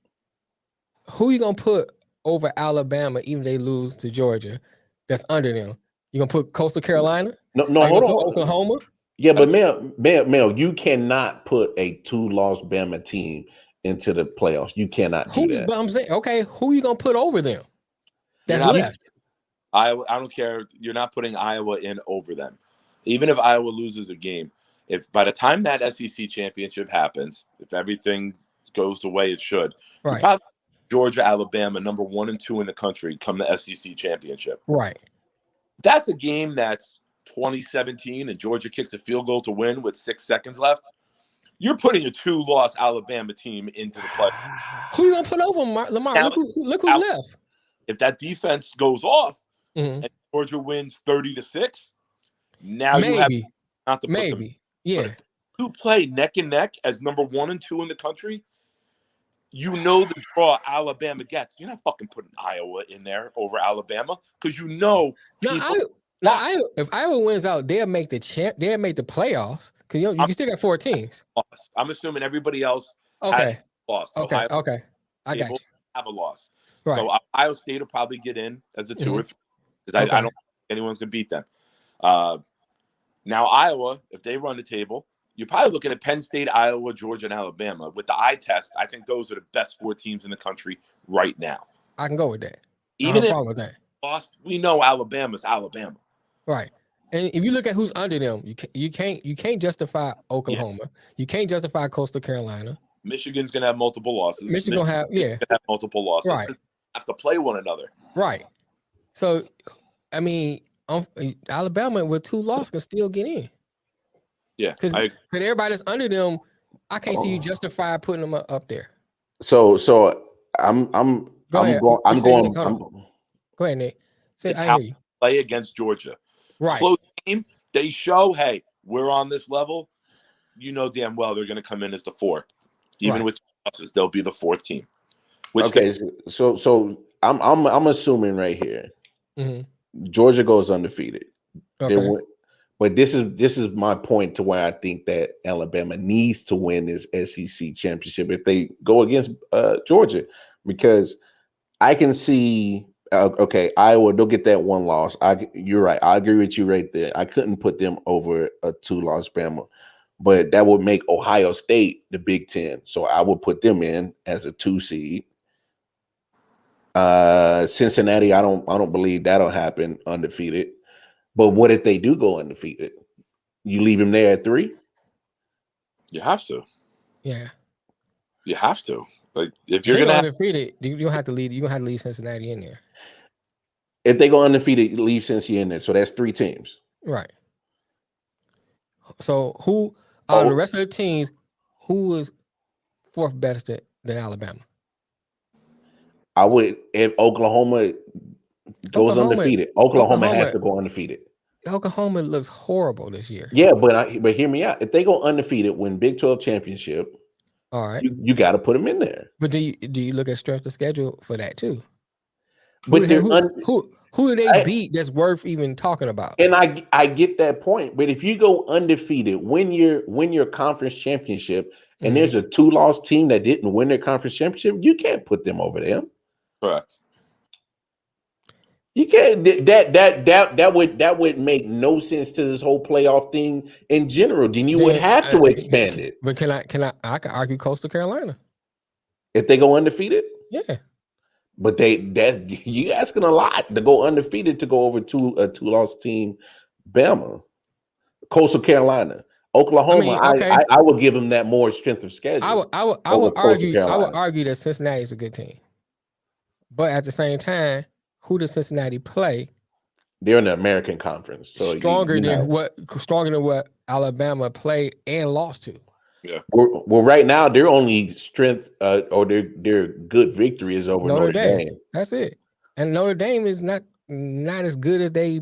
Who you gonna put over Alabama? Even if they lose to Georgia, that's under them. You gonna put Coastal Carolina? No, hold on. Oklahoma. Yeah, but Mel, you cannot put a 2-loss Bama team into the playoffs. You cannot do that. But I'm saying, okay, who you gonna put over them? That's left. I don't care. You're not putting Iowa in over them, even if Iowa loses a game. If by the time that SEC championship happens, if everything goes the way it should, right? Probably Georgia, Alabama, number 1 and 2 in the country, come the SEC championship. Right. That's a game that's 2017 and Georgia kicks a field goal to win with 6 seconds left. You're putting a 2-loss Alabama team into the play. Who you gonna put over Lamar? Look who's left. If that defense goes off and Georgia wins 30-6, now you have not to put them. Yeah. To play neck and neck as number 1 and 2 in the country, the draw Alabama gets. You're not fucking putting Iowa in there over Alabama because if Iowa wins out, they'll make the playoffs because you can still got 4 teams. I'm assuming everybody else has lost. Okay. I got you. Have a loss. Right. So Ohio State will probably get in as a 2 or 3 because I don't think anyone's gonna beat them. Now Iowa, if they run the table, you're probably looking at Penn State, Iowa, Georgia, and Alabama. With the eye test, I think those are the best 4 teams in the country right now. I can go with that. Even if lost, we know Alabama's Alabama. Right. And if you look at who's under them, you can't justify Oklahoma. Yeah. You can't justify Coastal Carolina. Michigan's gonna have multiple losses. Michigan's gonna have multiple losses. Right. They have to play one another. Right. So, I mean, Alabama with 2 losses can still get in. Yeah, because everybody that's under them, I can't see you justify putting them up there. So I'm going. Go ahead, Nick. It's how you play against Georgia. Right. Close game. They show, hey, we're on this level. You know damn well they're going to come in as the 4th. Even with 2 losses, they'll be the 4th team. So I'm assuming right here, Georgia goes undefeated. Okay. But this is my point to where I think that Alabama needs to win this SEC championship if they go against Georgia, because I can see Iowa, they'll get that 1 loss. You're right. I agree with you right there. I couldn't put them over a 2-loss Bama, but that would make Ohio State the Big Ten. So I would put them in as a 2 seed. Cincinnati, I don't believe that'll happen undefeated. But what if they do go undefeated? You leave them there at 3? You have to. Yeah. You have to. Like if you're gonna go undefeated, you don't have to leave. You don't have to leave Cincinnati in there. If they go undefeated, leave Cincy in there. So that's 3 teams. Right. So who out of the rest of the teams, who is 4th best than Alabama? I would, if Oklahoma goes undefeated. Oklahoma has to go undefeated. Oklahoma looks horrible this year. Yeah, but hear me out. If they go undefeated, win Big 12 championship, all right, you got to put them in there. But do you look at strength of schedule for that too? But who do they beat that's worth even talking about? And I get that point. But if you go undefeated, win your conference championship, and there's a 2-loss team that didn't win their conference championship, you can't put them over them. Correct. You can't. That would make no sense to this whole playoff thing in general. Then you would have to expand it. But can I can argue Coastal Carolina if they go undefeated? Yeah. But you asking a lot to go undefeated to go over to a 2-loss team, Bama, Coastal Carolina, Oklahoma. I would give them that more strength of schedule. I would argue that Cincinnati is a good team, but at the same time, who does Cincinnati play? They're in the American Conference, so stronger than what Alabama played and lost to. Yeah. Well, right now their only strength or their good victory is over Notre Dame. That's it. And Notre Dame is not as good as they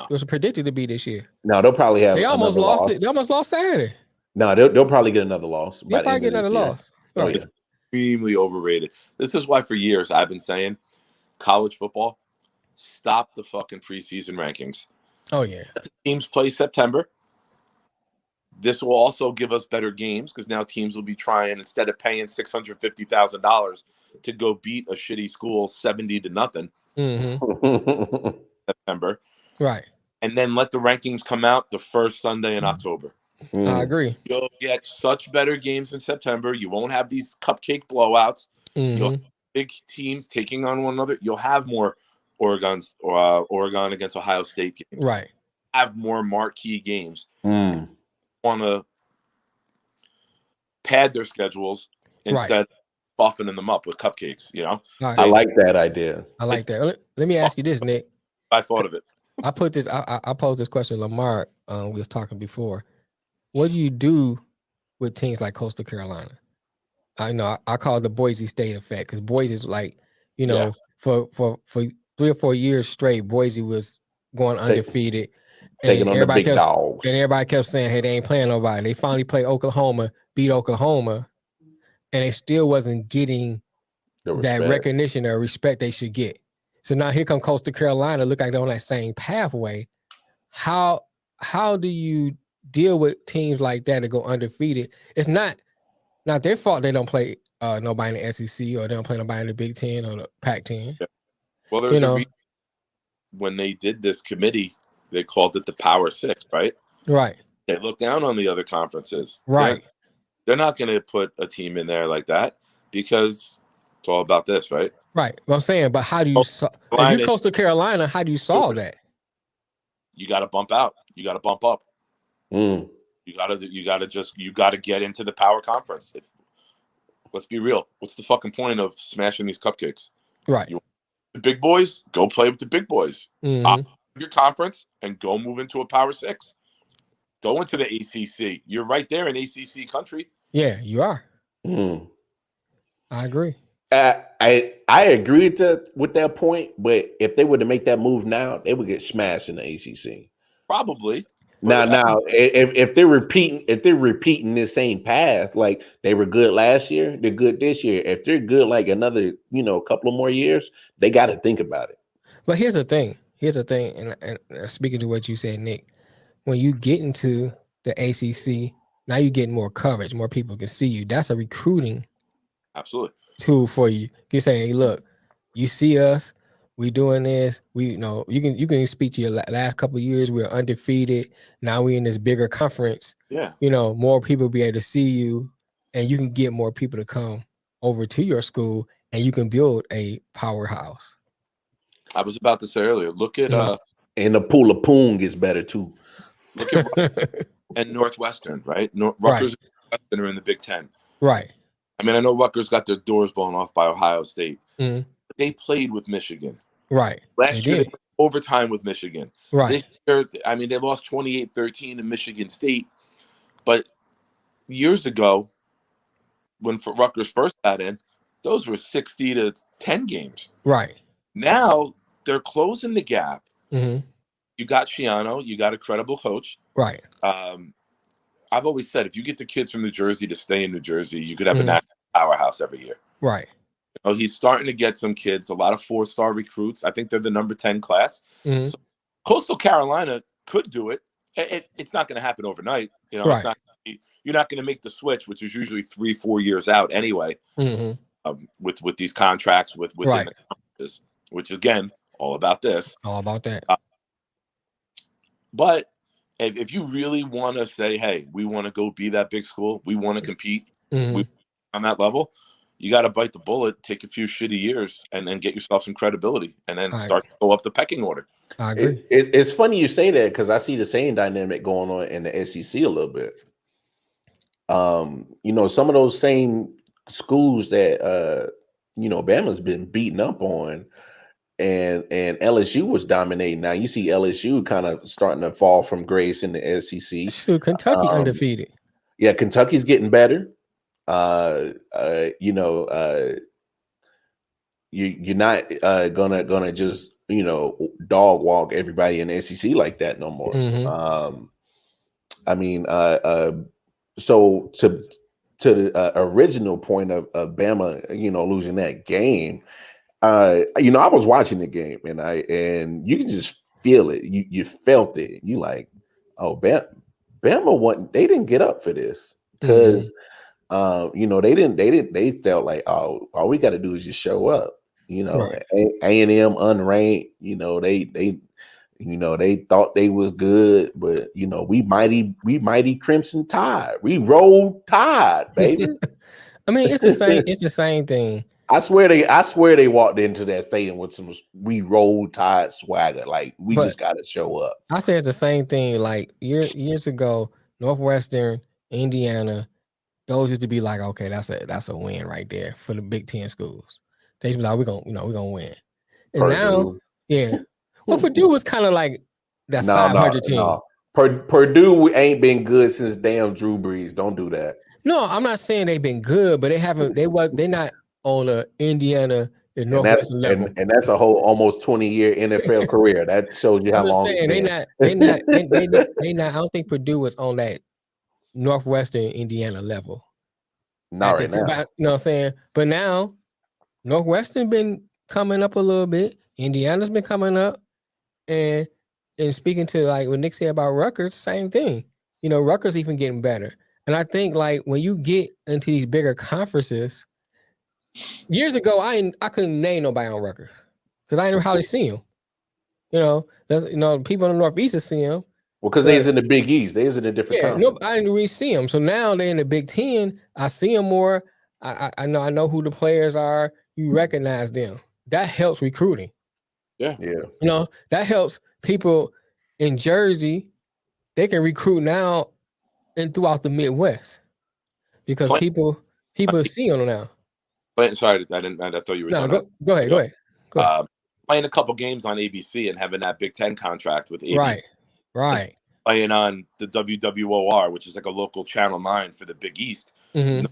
was predicted to be this year. No, they'll probably have. They almost lost it. They almost lost Saturday. No, they'll probably get another loss. They'll probably get another loss. Right. It's extremely overrated. This is why for years I've been saying, college football, stop the fucking preseason rankings. Oh yeah. Let the teams play September. This will also give us better games because now teams will be trying, instead of paying $650,000 to go beat a shitty school 70-0 September. Right. And then let the rankings come out the first Sunday in October. I agree. You'll get such better games in September. You won't have these cupcake blowouts. You'll have big teams taking on one another. You'll have more Oregon against Ohio State games. Right. Have more marquee games. Want to pad their schedules instead of softening them up with cupcakes, I like that idea. I like that. Let me ask you this, Nick. I thought of it. I posed this question to Lamar. We was talking before. What do you do with teams like Coastal Carolina? I know I call it the Boise State effect, because Boise is like, for 3 or 4 years straight, Boise was going undefeated. Taking on the big dogs. And everybody kept saying, hey, they ain't playing nobody. They finally played Oklahoma, beat Oklahoma, and they still wasn't getting that recognition or respect they should get. So now here come Coastal Carolina, look like they're on that same pathway. How do you deal with teams like that that go undefeated? It's not their fault they don't play nobody in the SEC, or they don't play nobody in the Big Ten or the Pac-10. Yeah. Well, there's a reason when they did this committee, they called it the Power Six, right? Right. They look down on the other conferences. Right. They're not going to put a team in there like that because it's all about this, right? Right. Well, I'm saying, but how do you if you're Coastal Carolina, how do you solve that? You got to bump out. You got to bump up. You got to get into the power conference. Let's be real. What's the fucking point of smashing these cupcakes? Right. The big boys, go play with the big boys. Your conference and go move into a Power Six. Go into the ACC. You're right there in ACC country. Yeah, you are. I agree. I agree with that point, but if they were to make that move now, they would get smashed in the ACC. Probably. Now, if they're repeating this same path, like they were good last year, they're good this year. If they're good like another, couple of more years, they got to think about it. But here's the thing, and speaking to what you said, Nick, when you get into the ACC, now you're getting more coverage, more people can see you. That's a recruiting absolutely tool for you. You say, hey, look, you see us, We doing this. We you can speak to your last couple of years. We're undefeated. Now we in this bigger conference. Yeah. More people will be able to see you, and you can get more people to come over to your school, and you can build a powerhouse. I was about to say earlier, look at and the pool of poon gets better too. Look at and Northwestern, right? Rutgers and Northwestern are in the Big Ten. Right. I mean, I know Rutgers got their doors blown off by Ohio State. Mm-hmm. But they played with Michigan. Right. Last year, they played overtime with Michigan. Right. This year, I mean, they lost 28-13 to Michigan State. But years ago, when Rutgers first got in, those were 60-10 games. Right. Now, they're closing the gap. Mm-hmm. You got Shiano. You got a credible coach. Right. I've always said, if you get the kids from New Jersey to stay in New Jersey, you could have a national powerhouse every year. Right. He's starting to get some kids, a lot of 4-star recruits. I think they're the number 10 class. Mm-hmm. So Coastal Carolina could do it. It's not going to happen overnight. Right. It's not, you're not going to make the switch, which is usually 3-4 years out anyway. Mm-hmm. With these contracts within right. the conferences, which again, all about this. All about that. But if you really want to say, hey, we want to go be that big school, we want to compete on that level, you got to bite the bullet, take a few shitty years, and then get yourself some credibility, and then start to go up the pecking order. I agree. It's funny you say that because I see the same dynamic going on in the SEC a little bit. Some of those same schools that Bama's been beaten up on, and LSU was dominating. Now you see LSU kind of starting to fall from grace in the SEC. Shoot, Kentucky undefeated. Yeah, Kentucky's getting better. You're not gonna just dog walk everybody in the SEC like that no more. So to the original point of Bama, losing that game. I was watching the game and you can just feel it. You felt it. You like, oh, Bama they didn't get up for this because they felt like, oh, all we got to do is just show up. Right. A&M unranked. They thought they was good, but we mighty Crimson Tide. We rolled Tide, baby. I mean, it's the same. It's the same thing. I swear they walked into that stadium with some we roll Tide swagger. Like we just got to show up. I say it's the same thing. Like years ago, Northwestern, Indiana, those used to be like, okay, that's a win right there for the Big Ten schools. They used to be like, we're gonna win. And Purdue. Now, yeah, well, Purdue was kind of like that 500 team. No. Purdue ain't been good since damn Drew Brees. Don't do that. No, I'm not saying they've been good, but they're not on the Indiana and Northwestern level. And that's a whole almost 20-year NFL career. That shows you how long it's been. They not. I don't think Purdue was on that Northwestern Indiana level. Not right now. You know what I'm saying? But now Northwestern been coming up a little bit. Indiana's been coming up. And speaking to like what Nick said about Rutgers, same thing. Rutgers even getting better. And I think like when you get into these bigger conferences, years ago, I couldn't name nobody on Rutgers because I didn't hardly see them. People in the Northeast see them. Well, because they was in the Big East, they was in a different conference. I didn't really see them. So now they're in the Big Ten. I see them more. I know who the players are. You recognize them. That helps recruiting. Yeah. That helps people in Jersey. They can recruit now and throughout the Midwest because people see them now. Sorry, I thought you were done. Go ahead. Playing a couple games on ABC and having that Big Ten contract with ABC. Right. Playing on the WWOR, which is like a local Channel 9 for the Big East. Mm-hmm.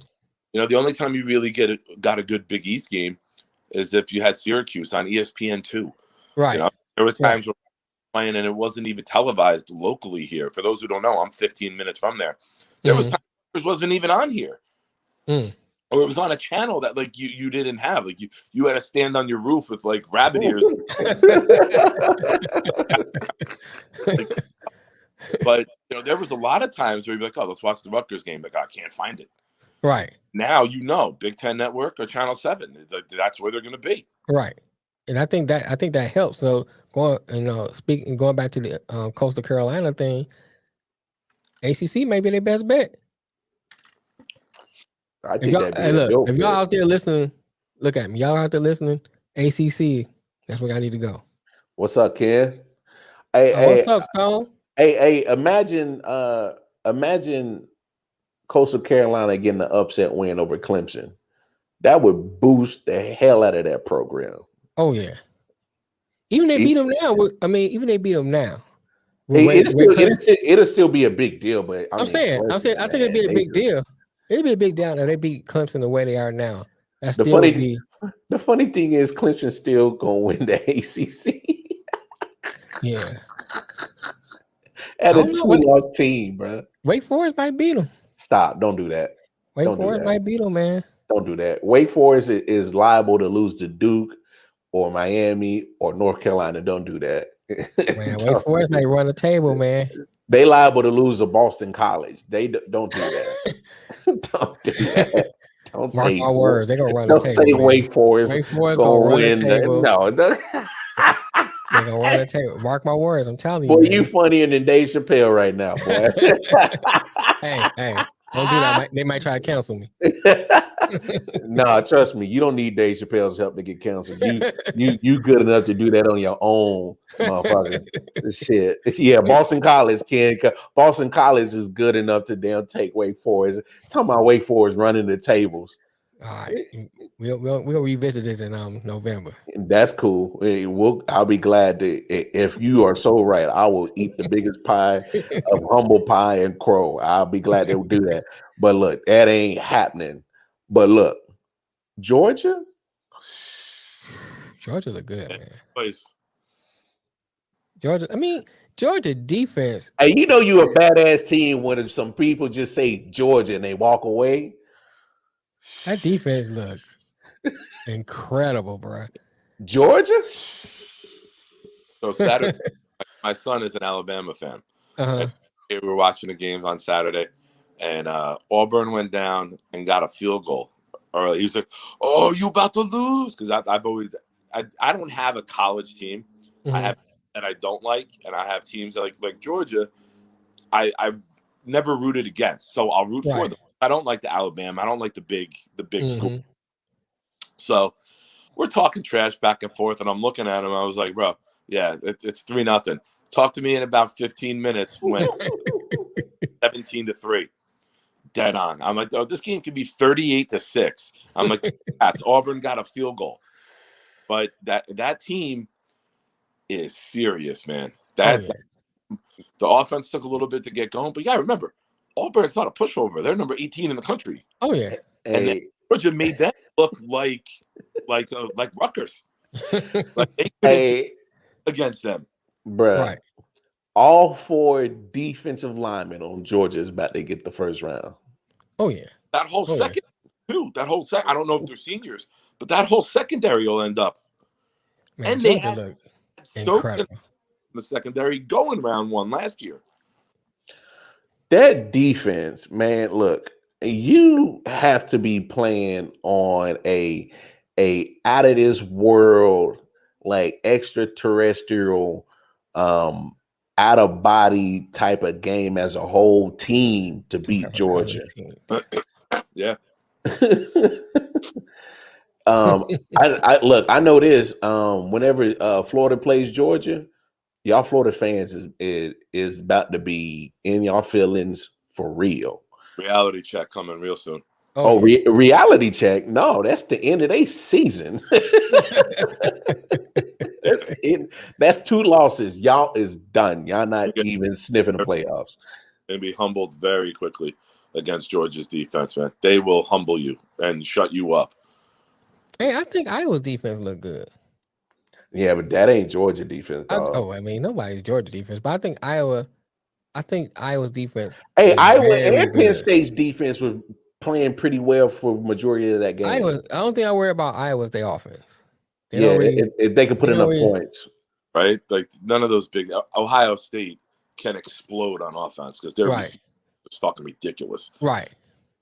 The only time you really got a good Big East game is if you had Syracuse on ESPN2. Right. There was times where playing and it wasn't even televised locally here. For those who don't know, I'm 15 minutes from there. There was times it wasn't even on here. Or it was on a channel that like you didn't have. Like you had to stand on your roof with like rabbit ears. But there was a lot of times where you'd be like, oh, let's watch the Rutgers game. Like, I can't find it. Right. Now Big Ten Network or Channel 7. That's where they're going to be. Right. And I think that helps. So going back to the Coastal Carolina thing, ACC may be their best bet. I think that'd be a dope. If y'all out there listening, look at me. Y'all out there listening, ACC. That's where I need to go. What's up, Ken? What's up, Stone? Hey, imagine Coastal Carolina getting the upset win over Clemson. That would boost the hell out of that program. Oh yeah. Even they beat them now. Even they beat them now. It'll still be a big deal, but I think it'd be a big deal. It'd be a big deal if they beat Clemson the way they are now. The funny thing is Clemson's still gonna win the ACC. Yeah. At a 2-loss team, bro. Wake Forest might beat them. Stop! Don't do that. Wake Forest might beat them, man. Don't do that. Wake Forest is liable to lose to Duke or Miami or North Carolina. Don't do that. Man, Wake Forest may run the table, man. They liable to lose to Boston College. They don't do that. Don't do that. Don't Mark say my words. They're gonna run the table. Don't say man. Wake Forest. Wake Forest gonna win the table. No. They're gonna run the table. Mark my words. I'm telling you. Boy, man. you funnier than Dave Chappelle right now, boy. Hey, don't do that. They might try to cancel me. Nah, trust me, you don't need Dave Chappelle's help to get canceled. You good enough to do that on your own, motherfucker. Shit. Yeah, Boston College is good enough to damn take Wake Forest. Talking about Wake Forest running the tables. All right, we'll revisit this in November. That's cool. I'll be glad if you are so right. I will eat the biggest pie of humble pie and crow. I'll be glad they will do that. But look, that ain't happening. But look, Georgia look good, man. Place. Georgia defense. Hey, you a badass team when some people just say Georgia and they walk away. That defense look incredible, bro. Georgia. So Saturday, my son is an Alabama fan. Uh-huh. We were watching the games on Saturday, and Auburn went down and got a field goal early. He was like, "Oh, you about to lose?" Because I don't have a college team. Mm-hmm. I have that I don't like, and I have teams like Georgia. I've never rooted against, so I'll root for them. I don't like the Alabama. I don't like the big mm-hmm. school. So we're talking trash back and forth, and I'm looking at him. I was like, bro, yeah, it's 3-0. Talk to me in about 15 minutes when 17-3. Dead on. I'm like, oh, this game could be 38-6. I'm like, that's Auburn got a field goal. But that team is serious, man. The offense took a little bit to get going, but yeah, remember, Auburn's not a pushover. They're number 18 in the country. Oh yeah, and then Georgia made that look like Rutgers. Like they couldn't against them, bro. Right. All 4 defensive linemen on Georgia is about to get the first round. Oh yeah, that whole second too. That whole I don't know if they're seniors, but that whole secondary will end up. Man, and Georgia they had look Stokes in the secondary going round 1 last year. That defense, man, look, you have to be playing on a out of this world, like extraterrestrial, out of body type of game as a whole team to beat Georgia. Yeah. I know this. Whenever Florida plays Georgia, y'all Florida fans is about to be in y'all feelings for real. Reality check coming real soon. Reality check? No, that's the end of their season. That's 2 losses. Y'all is done. Y'all not even sniffing the playoffs. And be humbled very quickly against Georgia's defense, man. They will humble you and shut you up. Hey, I think Iowa's defense look good. Yeah, but that ain't Georgia defense, dog. Nobody's Georgia defense, but I think Iowa's defense. Hey, Iowa and Penn State's defense was playing pretty well for majority of that game. I don't think I worry about Iowa's their offense. If they could put enough points. Right? Like none of those big Ohio State can explode on offense because they're just fucking ridiculous. Right.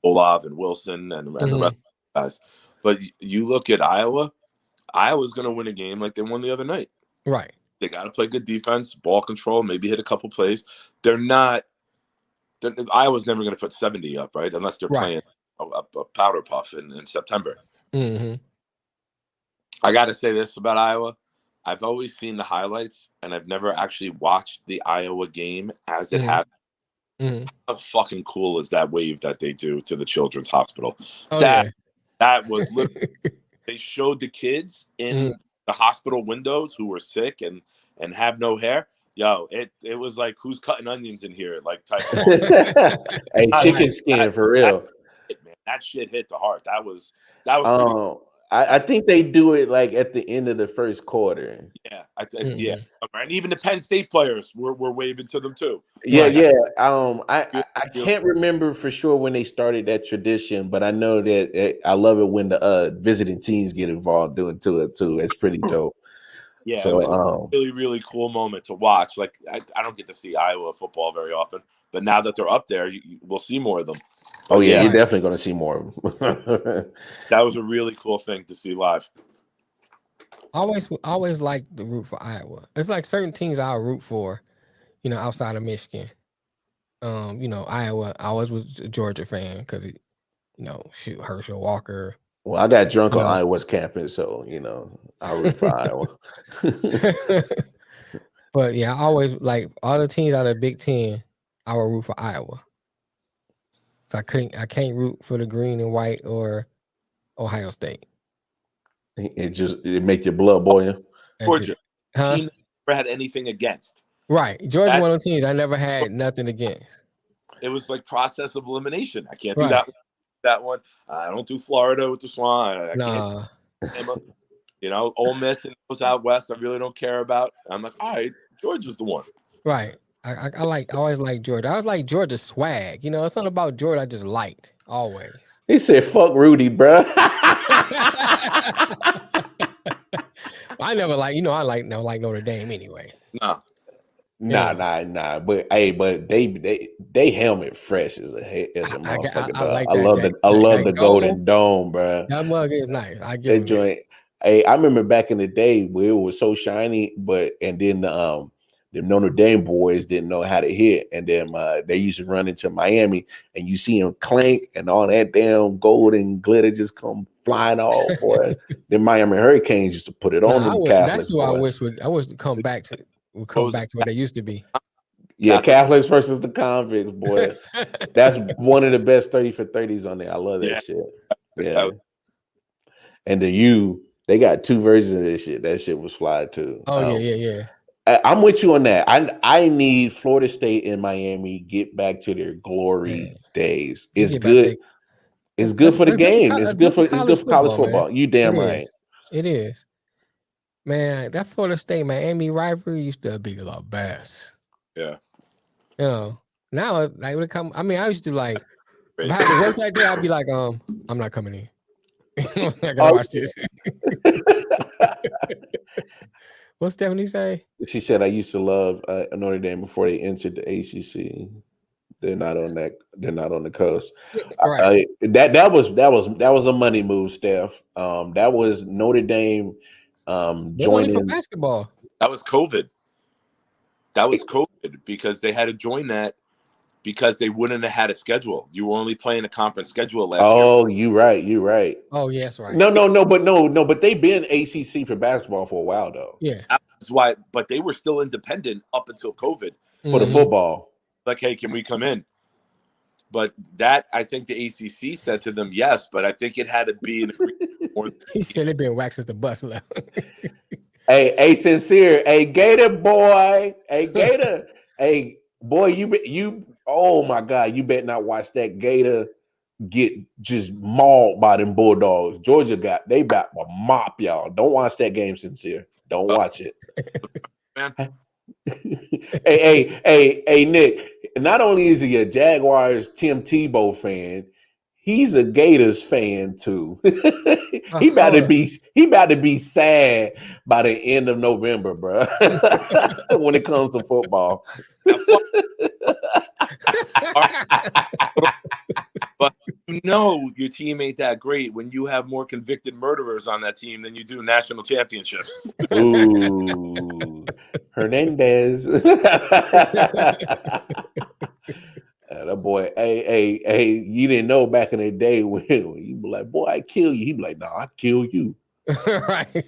Olave and Wilson and the rest of the guys. But you look at Iowa, Iowa's going to win a game like they won the other night. Right. They got to play good defense, ball control, maybe hit a couple plays. Iowa's never going to put 70 up, right? Unless they're playing a powder puff in September. Mm-hmm. I got to say this about Iowa. I've always seen the highlights, and I've never actually watched the Iowa game as it happened. Mm-hmm. How fucking cool is that wave that they do to the Children's Hospital? Oh, that was literally, they showed the kids in the hospital windows who were sick and have no hair. Yo, it was like, who's cutting onions in here? Like type of hey, chicken skin for real. That shit hit the heart. That was pretty cool. I think they do it like at the end of the first quarter. Yeah, yeah, and even the Penn State players were waving to them too. Yeah, yeah. I can't remember for sure when they started that tradition, but I know that I love it when the visiting teams get involved doing to it too. It's pretty dope. Yeah, so really, really cool moment to watch. Like I don't get to see Iowa football very often, but now that they're up there, we'll see more of them. Oh yeah, you're definitely going to see more of them. That was a really cool thing to see live. Always like the root for Iowa. It's like certain teams I'll root for, outside of Michigan. Iowa. I always was a Georgia fan because shoot, Herschel Walker. Well, I got drunk on Iowa's campus, so I root for Iowa. But yeah, I always like all the teams out of the Big Ten. I will root for Iowa. So I can't root for the green and white or Ohio State. It make your blood boil. Georgia, team never had anything against. Right, Georgia, one of the teams I never had nothing against. It was like process of elimination. I can't do that one. I don't do Florida with the Swan. I can't. Ole Miss and goes out west. I really don't care about. I'm like, all right, Georgia's the one. Right. I always like Georgia. I was like Georgia swag. It's something about Georgia I just liked always. He said, "Fuck Rudy, bro." I never like Notre Dame anyway. Nah. But they helmet fresh as a motherfucker. I love the golden dome, bro. That mug is nice. I get that joint. Hey, I remember back in the day where it was so shiny, and then the Notre Dame boys didn't know how to hit, and then they used to run into Miami, and you see them clank, and all that damn gold and glitter just come flying off. Boy, the Miami Hurricanes used to put it on them. That's who I wish would come back to. Would come back to what they used to be. Yeah, Catholics versus the convicts, boy. That's one of the best 30 for 30s on there. I love that shit. Yeah, and they got two versions of this shit. That shit was fly too. Oh yeah. I'm with you on that. I need Florida State and Miami get back to their glory days. It's good. It's good for the game. It's good for college football. You damn right. It is. Man, that Florida State Miami rivalry used to be the best. Yeah. Now like when it come, I used to like if I had to work that day, I'd be like, I'm not coming in. I gotta watch this. What Stephanie say? She said, "I used to love Notre Dame before they entered the ACC. They're not on that. They're not on the coast. Right. That was a money move, Steph. That was Notre Dame joining for basketball. That was COVID. Because they had to join that because they wouldn't have had a schedule. You were only playing a conference schedule last year. Oh, you're right. Oh, yes, right. No, but they've been ACC for basketball for a while though. Yeah, that's why. But they were still independent up until COVID for the football. Like, hey, can we come in? But that I think the ACC said to them yes, but I think it had to be an agreement. He said they've been waxed since the bus left. Hey, sincere, hey, Gator boy, hey, Gator, hey, boy, you. Oh my God, you better not watch that Gator get just mauled by them Bulldogs. Georgia they about to mop y'all. Don't watch that game, sincere. Don't watch it. Hey, Nick. Not only is he a Jaguars Tim Tebow fan, he's a Gators fan too. He about to be sad by the end of November, bro. When it comes to football. But You know your team ain't that great when you have more convicted murderers on that team than you do national championships. Ooh, Hernandez. That boy, hey, you didn't know back in the day when you be like, boy, I kill you. He be like, no, I kill you. Right.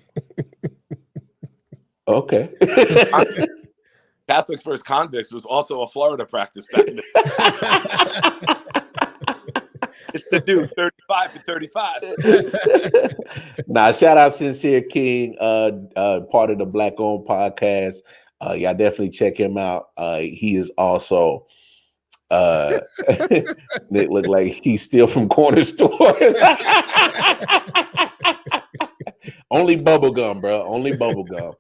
Okay. Catholics versus Convicts was also a Florida practice back in the It's the new 35 for 35. Nah, shout out Sincere King, part of the Black Owned Podcast. Y'all definitely check him out. He is also Nick look like he's still from corner stores. Only bubble gum, bro. Only bubble gum.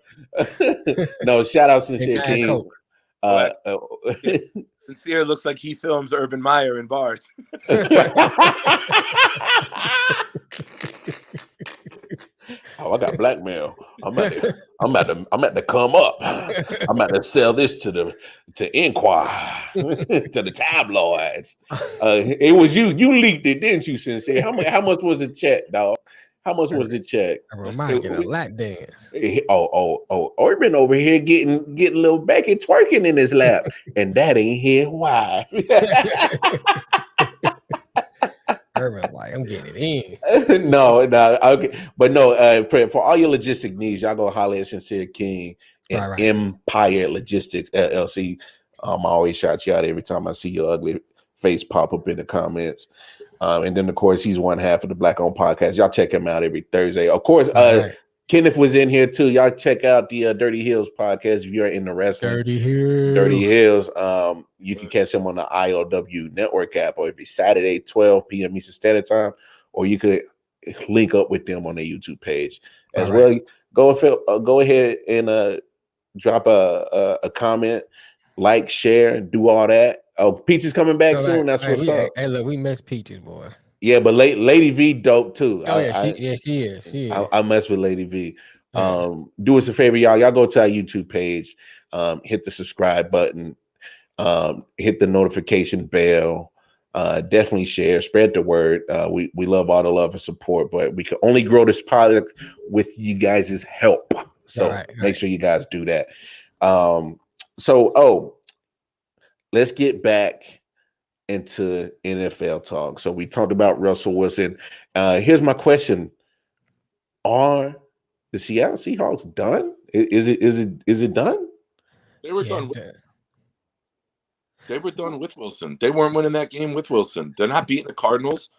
No, shout out Sincere King. Sincere looks like he films Urban Meyer in bars. Oh, I got blackmail. I'm at to come up. I'm at to sell this to Inquire, to the tabloids. It was you. You leaked it, didn't you, Sincere? How much was the check, dog? How much was the check? I get a lap dance. Urban over here getting a little Becky twerking in his lap, and that ain't here. Why? Urban like, I'm getting it in. No, okay, but no. For all your logistic needs, y'all go holler at Sincere King and Right. Empire Logistics LLC. I always shout you out every time I see your ugly face pop up in the comments. And then, of course, he's one half of the Black Owned Podcast. Y'all check him out every Thursday. Of course, Kenneth was in here too. Y'all check out the Dirty Hills podcast if you're in the wrestling. Dirty Hills. You can catch him on the I.O.W. Network app, or if it's Saturday, 12 p.m. Eastern Standard Time, or you could link up with them on their YouTube page as well. Go ahead and drop a comment, like, share, do all that. Oh, Peaches coming back soon. That's what's up. Hey, look, we miss Peaches, boy. Yeah, but Lady V dope too. She is. I mess with Lady V. Do us a favor, y'all. Y'all go to our YouTube page, hit the subscribe button, hit the notification bell. Definitely share, spread the word. We love all the love and support, but we can only grow this product with you guys' help. So make sure you guys do that. Let's get back into NFL talk. So we talked about Russell Wilson. Here's my question: are the Seattle Seahawks done? Is it done? They were done. They were done with Wilson. They weren't winning that game with Wilson. They're not beating the Cardinals.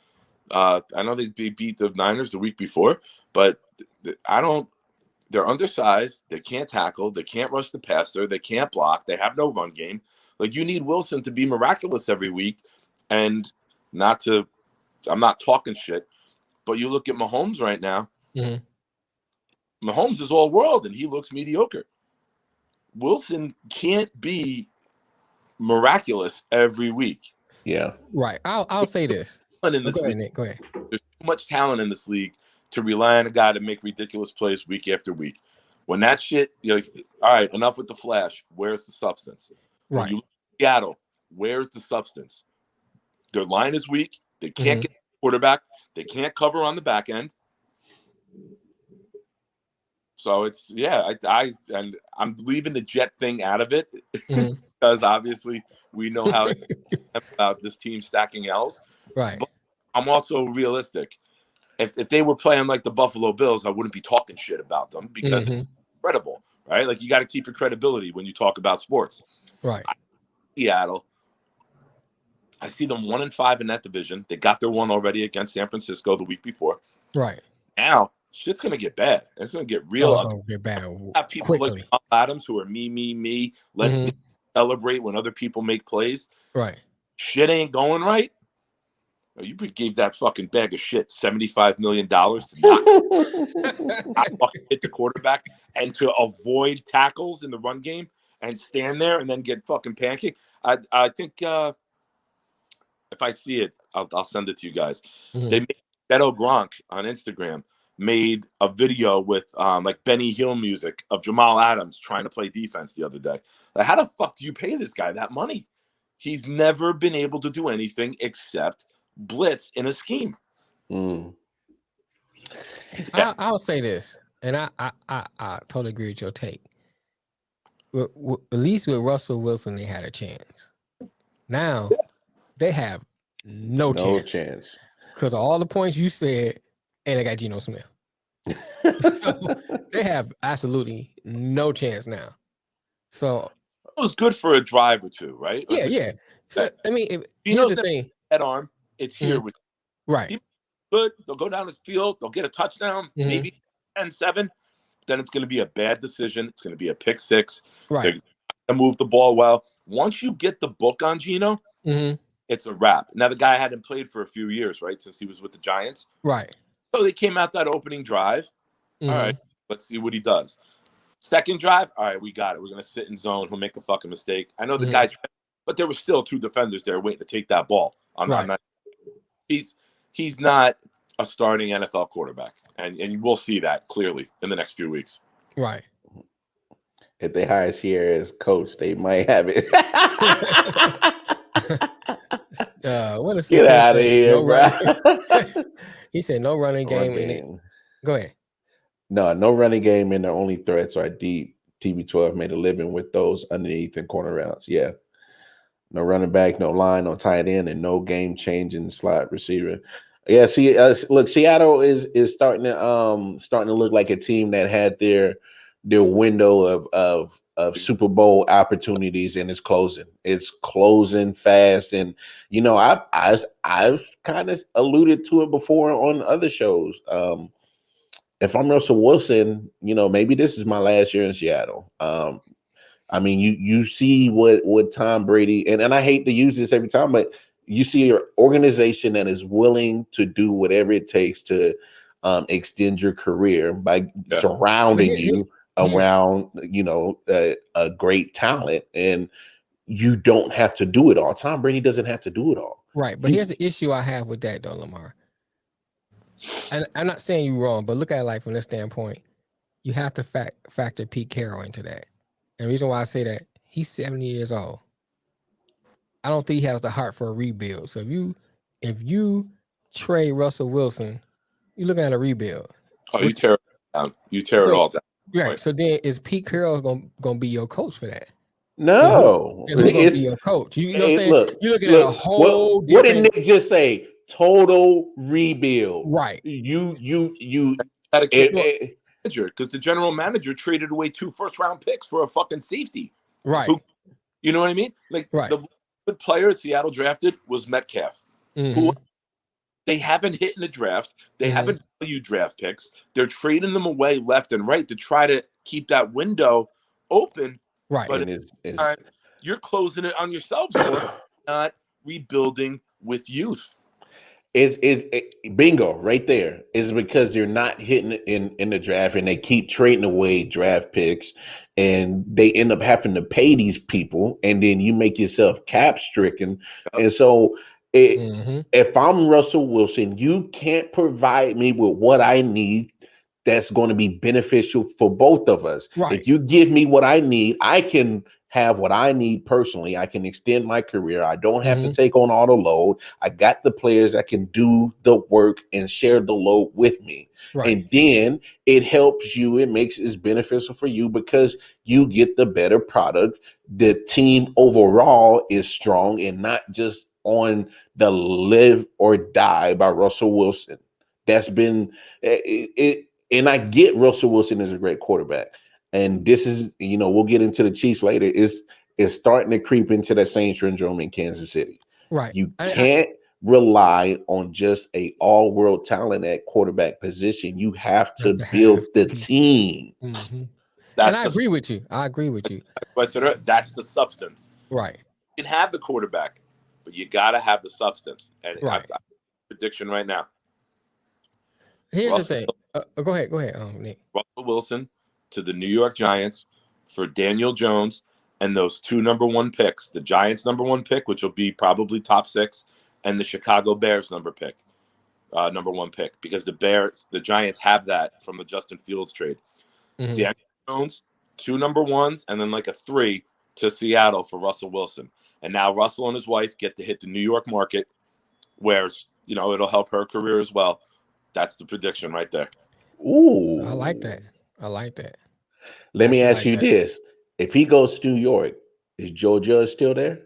I know they beat the Niners the week before, but they're undersized. They can't tackle. They can't rush the passer. They can't block. They have no run game. Like, you need Wilson to be miraculous every week, and I'm not talking shit, but you look at Mahomes right now. Mm-hmm. Mahomes is all world, and he looks mediocre. Wilson can't be miraculous every week. Yeah. Right. I'll say this. Go ahead, Nick. Go ahead. There's too much talent in this league to rely on a guy to make ridiculous plays week after week. When that shit, you're like, all right, enough with the flash. Where's the substance? Right. When you look at Seattle, where's the substance? Their line is weak. They can't get the quarterback. They can't cover on the back end. So it's I'm leaving the Jet thing out of it because obviously we know how about this team stacking L's. Right. But I'm also realistic. If they were playing like the Buffalo Bills, I wouldn't be talking shit about them because it's incredible, right? Like, you got to keep your credibility when you talk about sports. Right. Seattle, I see them 1-5 in that division. They got their one already against San Francisco the week before. Right. Now, shit's going to get bad. It's going to get real. It's going to get bad have people quickly. like Adams who are me. Let's celebrate when other people make plays. Right. Shit ain't going right. You gave that fucking bag of shit $75 million to not fucking hit the quarterback and to avoid tackles in the run game and stand there and then get fucking pancake. I think if I see it, I'll send it to you guys. They made Beto Gronk on Instagram made a video with like Benny Hill music of Jamal Adams trying to play defense the other day. Like, how the fuck do you pay this guy that money? He's never been able to do anything except blitz in a scheme. Mm. I'll say this, and I totally agree with your take. At least with Russell Wilson, they had a chance. Now they have no chance because of all the points you said, and they got Geno Smith. So they have absolutely no chance now. So it was good for a drive or two, right? Yeah. So I mean, here's the thing: that arm, it's here with right. People good. They'll go down the field. They'll get a touchdown, maybe 10-7. Then it's going to be a bad decision. It's going to be a pick six. Right. They're going to move the ball well. Once you get the book on Geno, it's a wrap. Now the guy hadn't played for a few years, right, since he was with the Giants. Right. So they came out that opening drive. All right, let's see what he does. Second drive, all right, we got it. We're going to sit in zone. He'll make a fucking mistake. I know the guy, but there were still two defenders there waiting to take that ball. I'm not. He's not a starting NFL quarterback, and we'll see that clearly in the next few weeks. Right. If they hire Sierra as coach, they might have it. What is Get out of here, bro. He said no running game. Go ahead. No running game, and their only threats are deep. TB12 made a living with those underneath and corner routes. Yeah. No running back, no line, no tight end, and no game-changing slot receiver. Yeah, see, look, Seattle is starting to look like a team that had their window of Super Bowl opportunities, and it's closing. It's closing fast, and I've kind of alluded to it before on other shows. If I'm Russell Wilson, maybe this is my last year in Seattle. I mean, you see what Tom Brady, and I hate to use this every time, but you see your organization that is willing to do whatever it takes to extend your career by surrounding you around, a great talent, and you don't have to do it all. Tom Brady doesn't have to do it all. Right. But here's the issue I have with that, though, Lamar. And I'm not saying you're wrong, but look at it like from this standpoint. You have to factor Pete Carroll into that. And the reason why I say that, he's 70 years old. I don't think he has the heart for a rebuild. So if you trade Russell Wilson, you're looking at a rebuild. Oh, you tear it down. You tear it all down. Right. So then is Pete Carroll gonna be your coach for that? No. Who's gonna be your coach? You know what I'm saying? Look, you're looking at a whole what did Nick just say? Total rebuild. Right. You because the general manager traded away 2 first-round picks for a fucking safety. Right. You know what I mean? Like the good player Seattle drafted was Metcalf. Who they haven't hit in the draft. They haven't valued draft picks. They're trading them away left and right to try to keep that window open. Right. But you're closing it on yourselves, not rebuilding with youth. It's bingo right there. Is because they're not hitting in the draft, and they keep trading away draft picks, and they end up having to pay these people, and then you make yourself cap stricken. And so if I'm Russell Wilson, you can't provide me with what I need that's going to be beneficial for both of us. Right. If you give me what I need, I can have what I need personally. I can extend my career. I don't have to take on all the load. I got the players that can do the work and share the load with me. Right. And then it helps you. It makes it beneficial for you because you get the better product. The team overall is strong and not just on the live or die by Russell Wilson. That's been it. And I get Russell Wilson is a great quarterback. And this is, we'll get into the Chiefs later. It's starting to creep into that same syndrome in Kansas City. Right. You can't rely on just a all-world talent at quarterback position. You have to build the team. And I agree with you. That's the substance. Right. You can have the quarterback, but you got to have the substance. And prediction right now. Here's the thing. Go ahead, Nick. Russell Wilson to the New York Giants for Daniel Jones and those 2 number 1 picks, the Giants number 1 pick, which will be probably top 6, and the Chicago Bears number 1 pick, because the Giants have that from the Justin Fields trade. Daniel Jones, 2 number 1s, and then like a 3 to Seattle for Russell Wilson. And now Russell and his wife get to hit the New York market where, it'll help her career as well. That's the prediction right there. Ooh. I like that. Let me ask you this. If he goes to New York, is Joe Judge still there?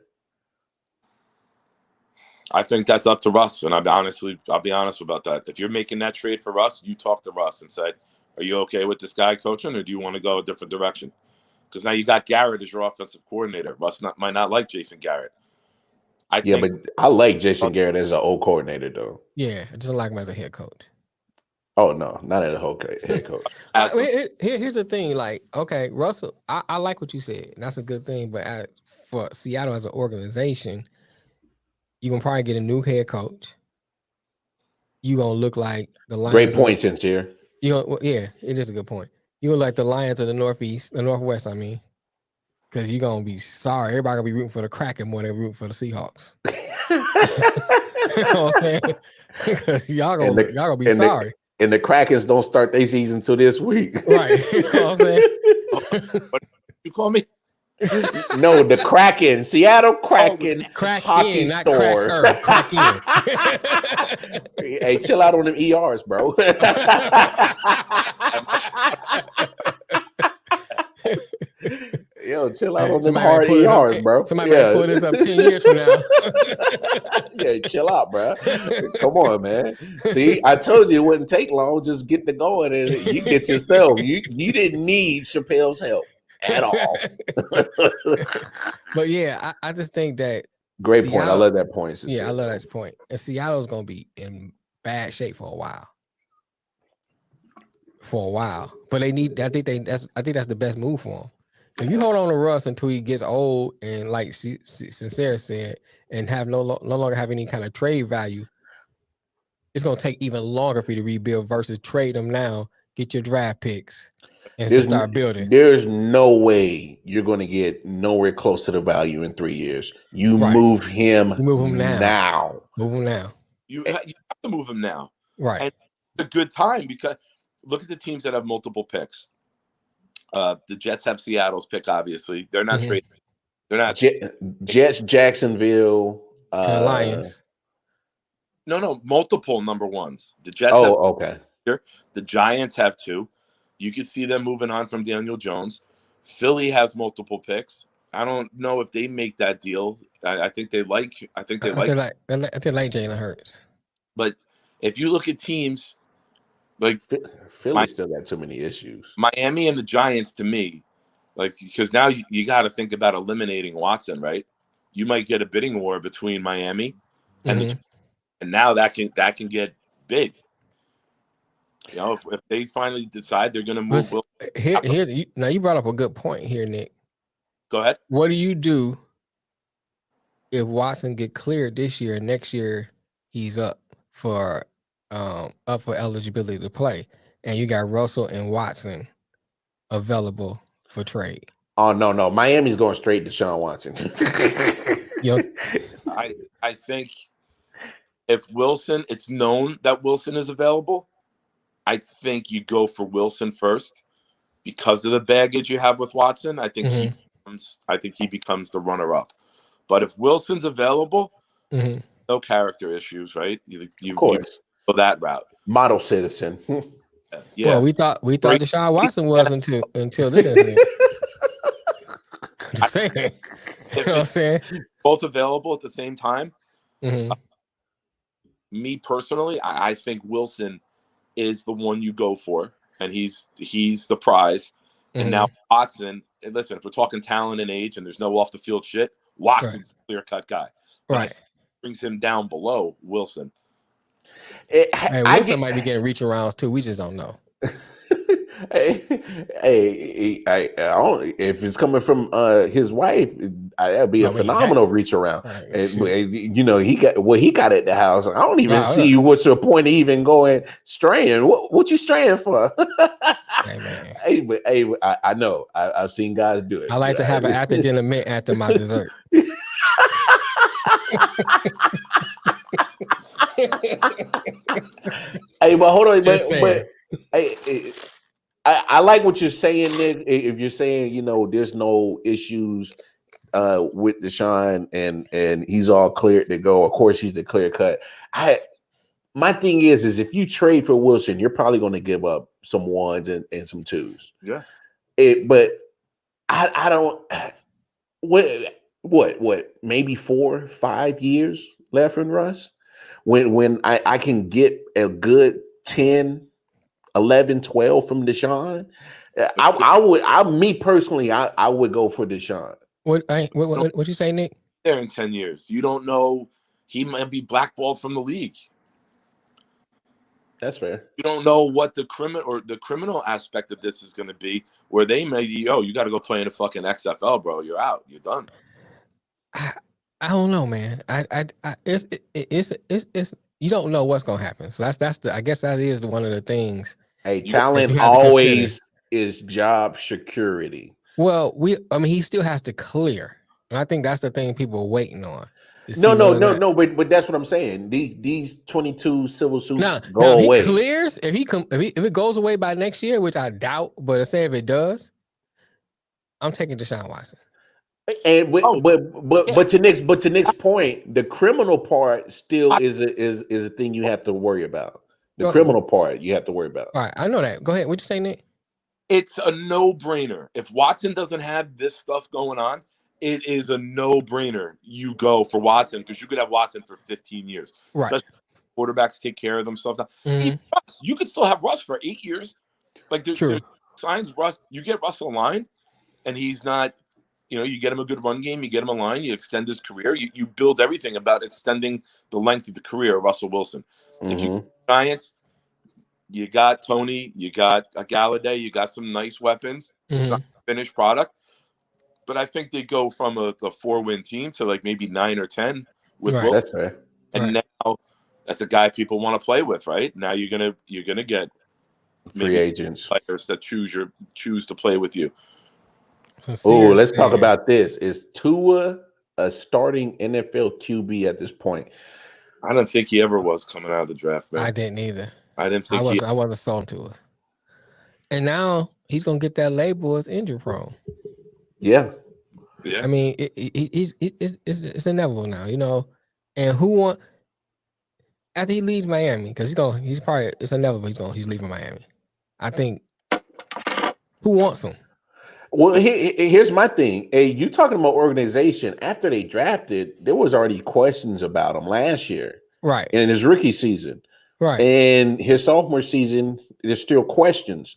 I think that's up to Russ, and I'll be honest about that. If you're making that trade for Russ, you talk to Russ and say, are you okay with this guy coaching, or do you want to go a different direction? Because now you got Garrett as your offensive coordinator. Russ might not like Jason Garrett. But I like Jason Garrett as an old coordinator, though. Yeah, I just like him as a head coach. Oh, no, not as a whole head coach. Here's the thing. Like, okay, Russell, I like what you said. That's a good thing. But for Seattle as an organization, you're going to probably get a new head coach. You're going to look like the Lions. Great point, Sincere. Yeah, it is a good point. You're like the Lions of the Northwest, I mean. Because you're going to be sorry. Everybody going to be rooting for the Kraken more than rooting for the Seahawks. You know what I'm saying? Because y'all going to be sorry. And the Krakens don't start their season until this week. Right. You know what I'm saying? What you call me? No, the Kraken, Seattle Kraken hockey store. Kraken. Hey, chill out on them ERs, bro. Yo, chill out on them hard ERs, bro. Somebody might pull this up 10 years from now. Yeah, chill out, bro. Come on, man. See, I told you it wouldn't take long. Just get to going, and you get yourself. You didn't need Chappelle's help at all. But yeah, I just think that great point. I love that point. Yeah, I love that point. And Seattle's gonna be in bad shape for a while. But they need. I think that's the best move for them. If you hold on to Russ until he gets old and, like Sincere said, and have no longer have any kind of trade value, it's gonna take even longer for you to rebuild versus trade them now, get your draft picks, and start building. There's no way you're going to get nowhere close to the value in 3 years. You move him now. Move him now. You have to move him now. Right. And it's a good time because look at the teams that have multiple picks. The Jets have Seattle's pick, obviously. They're not trading. They're not Jets, Jacksonville, Lions. No, multiple number ones. The Jets okay. The Giants have 2. You can see them moving on from Daniel Jones. Philly has multiple picks. I don't know if they make that deal. I think they like Jalen Hurts. But if you look at teams like Philly still got too many issues. Miami and the Giants, to me, like, because now you got to think about eliminating Watson, right? You might get a bidding war between Miami and and now that can get big. You know, if they finally decide they're going to move. Now you brought up a good point here, Nick. Go ahead. What do you do if Watson get cleared this year and next year he's up for eligibility to play, and you got Russell and Watson available for trade? Oh no, Miami's going straight to Deshaun Watson. I think if Wilson, it's known that Wilson is available. I think you go for Wilson first because of the baggage you have with Watson. I think he becomes the runner-up. But if Wilson's available, no character issues, right? You go that route. Model citizen. Yeah. Well, we thought Deshaun Watson was until this incident. I'm saying. You know what I'm saying? Both available at the same time. Me personally, I think Wilson is the one you go for, and he's the prize. And now Watson, and listen, if we're talking talent and age and there's no off the field shit, Watson's the clear-cut guy. But brings him down below Wilson. Wilson might be getting reach arounds too. We just don't know. I don't, if it's coming from his wife, that'd be a phenomenal reach around. You know, he got at the house. I don't even see what's the point of even going straying. What you straying for? I know. I've seen guys do it. I like to have an after dinner mint after my dessert. Hey, but hold on, but I like what you're saying, Nick. If you're saying, you know, there's no issues with Deshaun and he's all cleared to go. Of course, he's the clear cut. My thing is if you trade for Wilson, you're probably going to give up some ones and some twos. Yeah. But I don't. What? Maybe 4, 5 years left in Russ. When I can get a good 10, 11, 12 from Deshaun, me personally, I would go for Deshaun. What you say, Nick? There in 10 years, you don't know. He might be blackballed from the league. That's fair. You don't know what the criminal aspect of this is going to be, where they may, you got to go play in the fucking XFL, bro. You're out. You're done. I don't know, man. It's you don't know what's gonna happen. So I guess that is one of the things. Hey, talent always is job security. Well, he still has to clear, and I think that's the thing people are waiting on. No, but that's what I'm saying. These 22 civil suits go away. He clears if it goes away by next year, which I doubt, but say if it does, I'm taking Deshaun Watson. And but to Nick's point, the criminal part still is a thing you have to worry about. The criminal part you have to worry about. All right, I know that. Go ahead. What you say, Nick? It's a no-brainer. If Watson doesn't have this stuff going on, it is a no-brainer. You go for Watson because you could have Watson for 15 years. Right. Especially quarterbacks take care of themselves. Mm-hmm. You could still have Russ for 8 years. Like there's signs Russ. You get Russ a line, and he's not. You get him a good run game, you get him a line, you extend his career. You build everything about extending the length of the career of Russell Wilson. Mm-hmm. If you Giants, you got Tony, you got a Galladay, you got some nice weapons. Mm-hmm. It's not a finished product. But I think they go from the 4-win team to like maybe 9 or 10 with Wilson. That's fair. And now that's a guy people want to play with, right? Now you're gonna get free agents, players that choose to play with you. Let's talk about this. Is Tua a starting NFL QB at this point? I don't think he ever was coming out of the draft, man. I didn't either. I didn't think I wasn't sold to it. And now he's gonna get that label as injury prone. Yeah. I mean, it's inevitable now, And after he leaves Miami, because it's inevitable he's leaving Miami. I think who wants him? Well, here's my thing. Hey, you talking about organization. After they drafted, there was already questions about him last year. Right. In his rookie season. Right. And his sophomore season, there's still questions.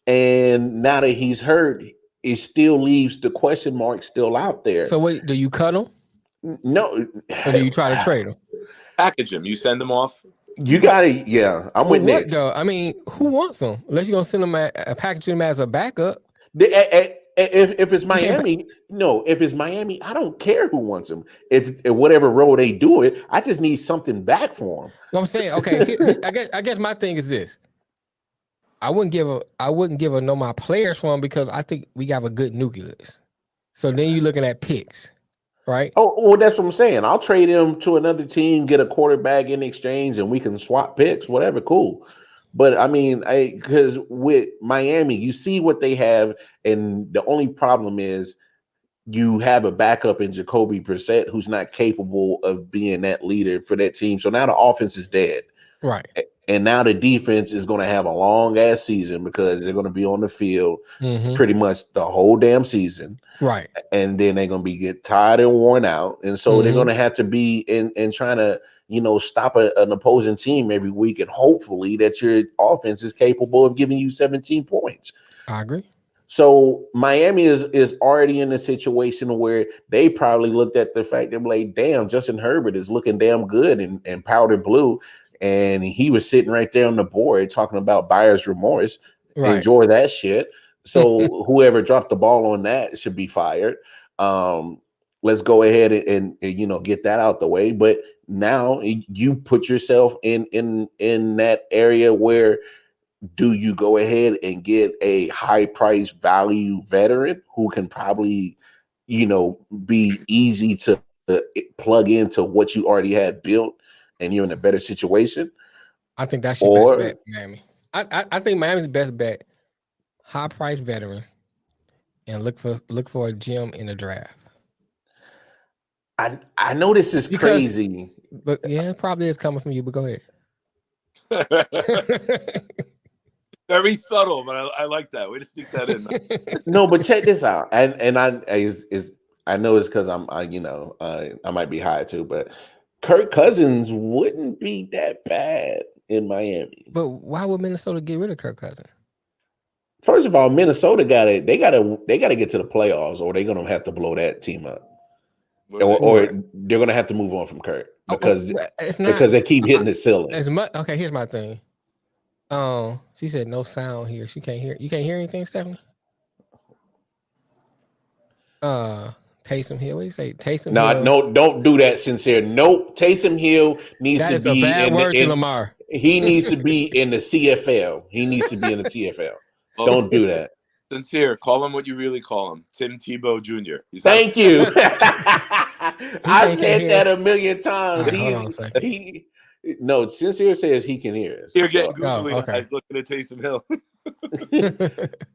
And now that he's hurt, it still leaves the question mark still out there. So what, do you cut him? No. Or do you try to trade him? Package him. You send him off. You got to, I'm with Nick. Though? I mean, who wants him? Unless you're going to send him package him as a backup. If it's Miami, if it's Miami, I don't care who wants him. If whatever role they do it, I just need something back for him. I'm saying, okay, I guess my thing is this. I wouldn't give a my players for him because I think we have a good nucleus. So then you're looking at picks, right? Oh, well, that's what I'm saying. I'll trade him to another team, get a quarterback in exchange, and we can swap picks, whatever, cool. But I mean, because with Miami, you see what they have, and the only problem is you have a backup in Jacoby Brissett who's not capable of being that leader for that team. So now the offense is dead. Right. And now the defense is going to have a long ass season because they're going to be on the field pretty much the whole damn season. Right. And then they're going to get tired and worn out. And so they're going to have to be in trying to, stop an opposing team every week. And hopefully that your offense is capable of giving you 17 points. I agree. So Miami is already in a situation where they probably looked at the fact that like, damn, Justin Herbert is looking damn good and powdered blue. And he was sitting right there on the board talking about buyer's remorse. Right. Enjoy that shit. So whoever dropped the ball on that should be fired. Let's go ahead and get that out the way. But now you put yourself in that area where do you go ahead and get a high price value veteran who can probably, be easy to plug into what you already had built and you're in a better situation? I think that's your best bet, Miami. I think Miami's best bet, high price veteran, and look for a gem in the draft. I know this is crazy. But yeah, it probably is coming from you, but go ahead. Very subtle, but I like that. Way to sneak that in. No, but check this out. And I know it's because I might be high too, but Kirk Cousins wouldn't be that bad in Miami. But why would Minnesota get rid of Kirk Cousins? First of all, Minnesota gotta get to the playoffs, or they're gonna have to blow that team up. Or they're gonna have to move on from Kirk because they keep hitting the ceiling. Okay, here's my thing. She said no sound here. She can't hear. You can't hear anything, Stephanie? Taysom Hill. What do you say? Taysom Hill. No, don't do that, Sincere. Nope. Taysom Hill needs to be in Lamar. He needs to be in the CFL. He needs to be in the TFL. Don't do that. Sincere, call him what you really call him. Tim Tebow Jr. Thank you. I said that a million times. No, Sincere says he can hear us. You're getting googly eyes looking at Taysom Hill.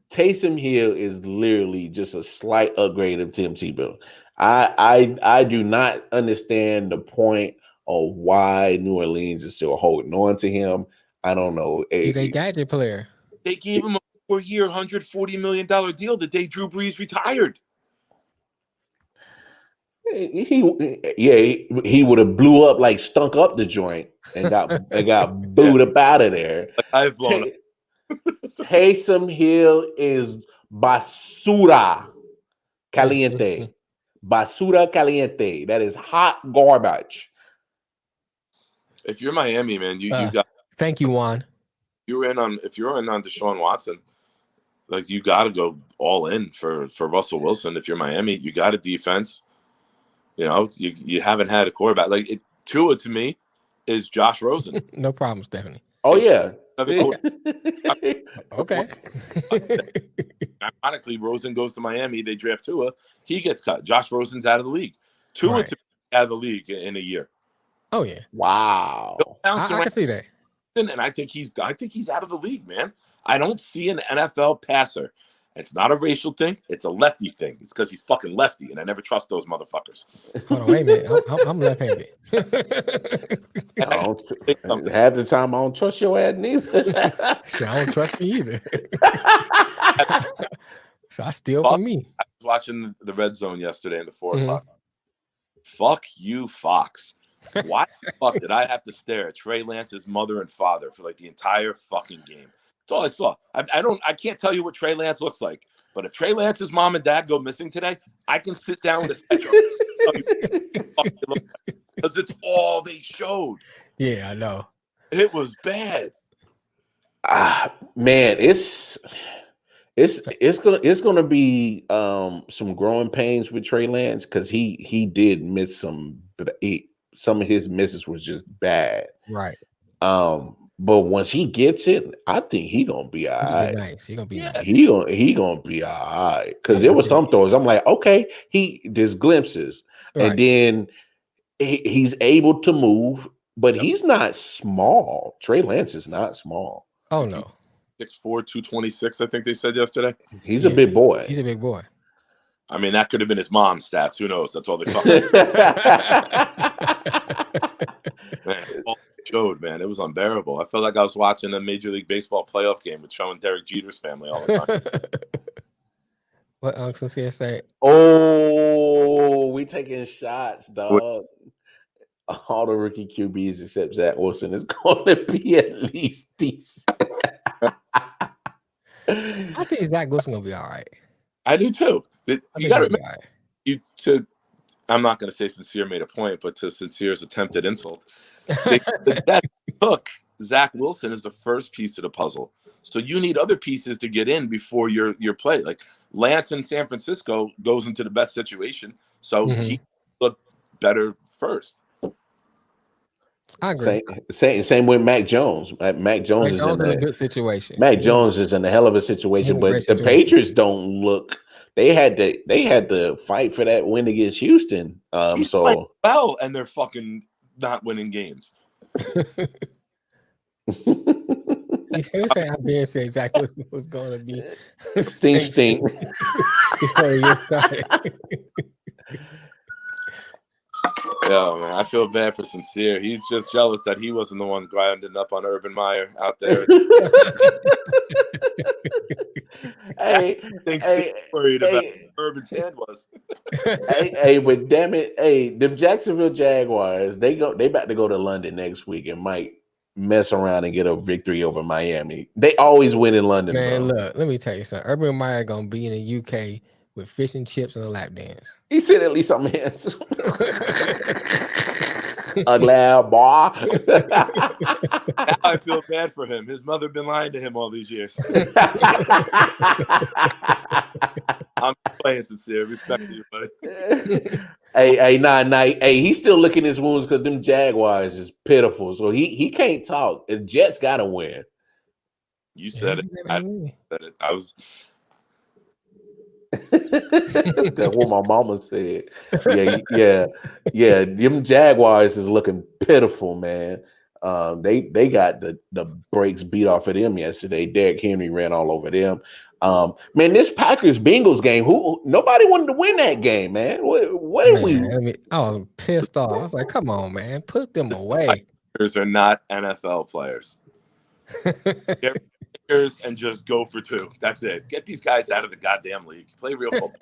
Taysom Hill is literally just a slight upgrade of Tim Tebow. I do not understand the point of why New Orleans is still holding on to him. I don't know. He's a gadget player. They gave him a 4-year, $140 million deal the day Drew Brees retired. He would have blew up, like stunk up the joint and got booed up out of there. I've blown up. Taysom Hill is basura caliente. Basura caliente. That is hot garbage. If you're Miami, man, you got. Thank you, Juan. If you're in on Deshaun Watson, like you got to go all in for Russell Wilson. If you're Miami, you got a defense. You know, you haven't had a quarterback like Tua to me is Josh Rosen. No problem, Stephanie. Oh yeah. Okay. Ironically, Rosen goes to Miami. They draft Tua. He gets cut. Josh Rosen's out of the league. Tua to be out of the league in a year. Oh yeah. Wow. I can see that. And I think he's out of the league, man. I don't see an NFL passer. It's not a racial thing. It's a lefty thing. It's because he's fucking lefty, and I never trust those motherfuckers. Hold on, wait a minute. I'm left-handed. Half the time, I don't trust your ass neither. I don't trust you either. So I steal from me. I was watching the Red Zone yesterday in the 4 o'clock. Fuck you, Fox. Why the fuck did I have to stare at Trey Lance's mother and father for like the entire fucking game? That's all I saw. I can't tell you what Trey Lance looks like, but if Trey Lance's mom and dad go missing today, I can sit down with a sketch because it's all they showed. Yeah, I know. It was bad. Man, it's gonna be some growing pains with Trey Lance because he did miss some of his misses was just bad. Right. But once he gets it, I think he gonna be all right. Nice. He gonna be nice. He gonna be all right. Because there were some throws. I'm like, okay, there's glimpses, and then he's able to move, but he's not small. Trey Lance is not small. Oh no. 6'4", 226, I think they said yesterday. He's a big boy. He's a big boy. I mean, that could have been his mom's stats. Who knows? That's all they fucking showed, man. It was unbearable. I felt like I was watching a Major League Baseball playoff game with showing Derek Jeter's family all the time. What Uncle Sincere say? Oh, we taking shots, dog. All the rookie QBs except Zach Wilson is going to be at least decent. I think Zach Wilson gonna be all right. I do too. You got to remember, I'm not going to say Sincere made a point, but to Sincere's attempted insult, that took Zach Wilson as the first piece of the puzzle. So you need other pieces to get in before your play. Like Lance in San Francisco goes into the best situation, so he looked better first. I agree. Same with Mac Jones. Mac Jones is in a good situation. Mac Jones is in a hell of a situation, but the Patriots don't look. They had to fight for that win against Houston. So well, and they're fucking not winning games. You should say I've been saying exactly what was going to be. Stink. Yeah, man, I feel bad for Sincere. He's just jealous that he wasn't the one grinding up on Urban Meyer out there. Hey, worried about Urban's hand was. But damn it, them Jacksonville Jaguars, they about to go to London next week and might mess around and get a victory over Miami. They always win in London, man. bro. Look, let me tell you something. Urban Meyer gonna be in the UK with fish and chips and a lap dance. He said at least I'm handsome. Ugly boy. Now I feel bad for him. His mother been lying to him all these years. I'm playing Sincere. Respect you, buddy. Hey, he's still licking his wounds because them Jaguars is pitiful. So he can't talk. The Jets gotta win. You said it. I said it. I was. That's what my mama said. Yeah. Them Jaguars is looking pitiful, man. They got the brakes beat off of them yesterday. Derrick Henry ran all over them. Man, this Packers Bengals game, nobody wanted to win that game, man. What did we? I was pissed off. I was like, come on, man, put them away. Packers are not NFL players. They're players and just go for two. That's it. Get these guys out of the goddamn league. Play real football.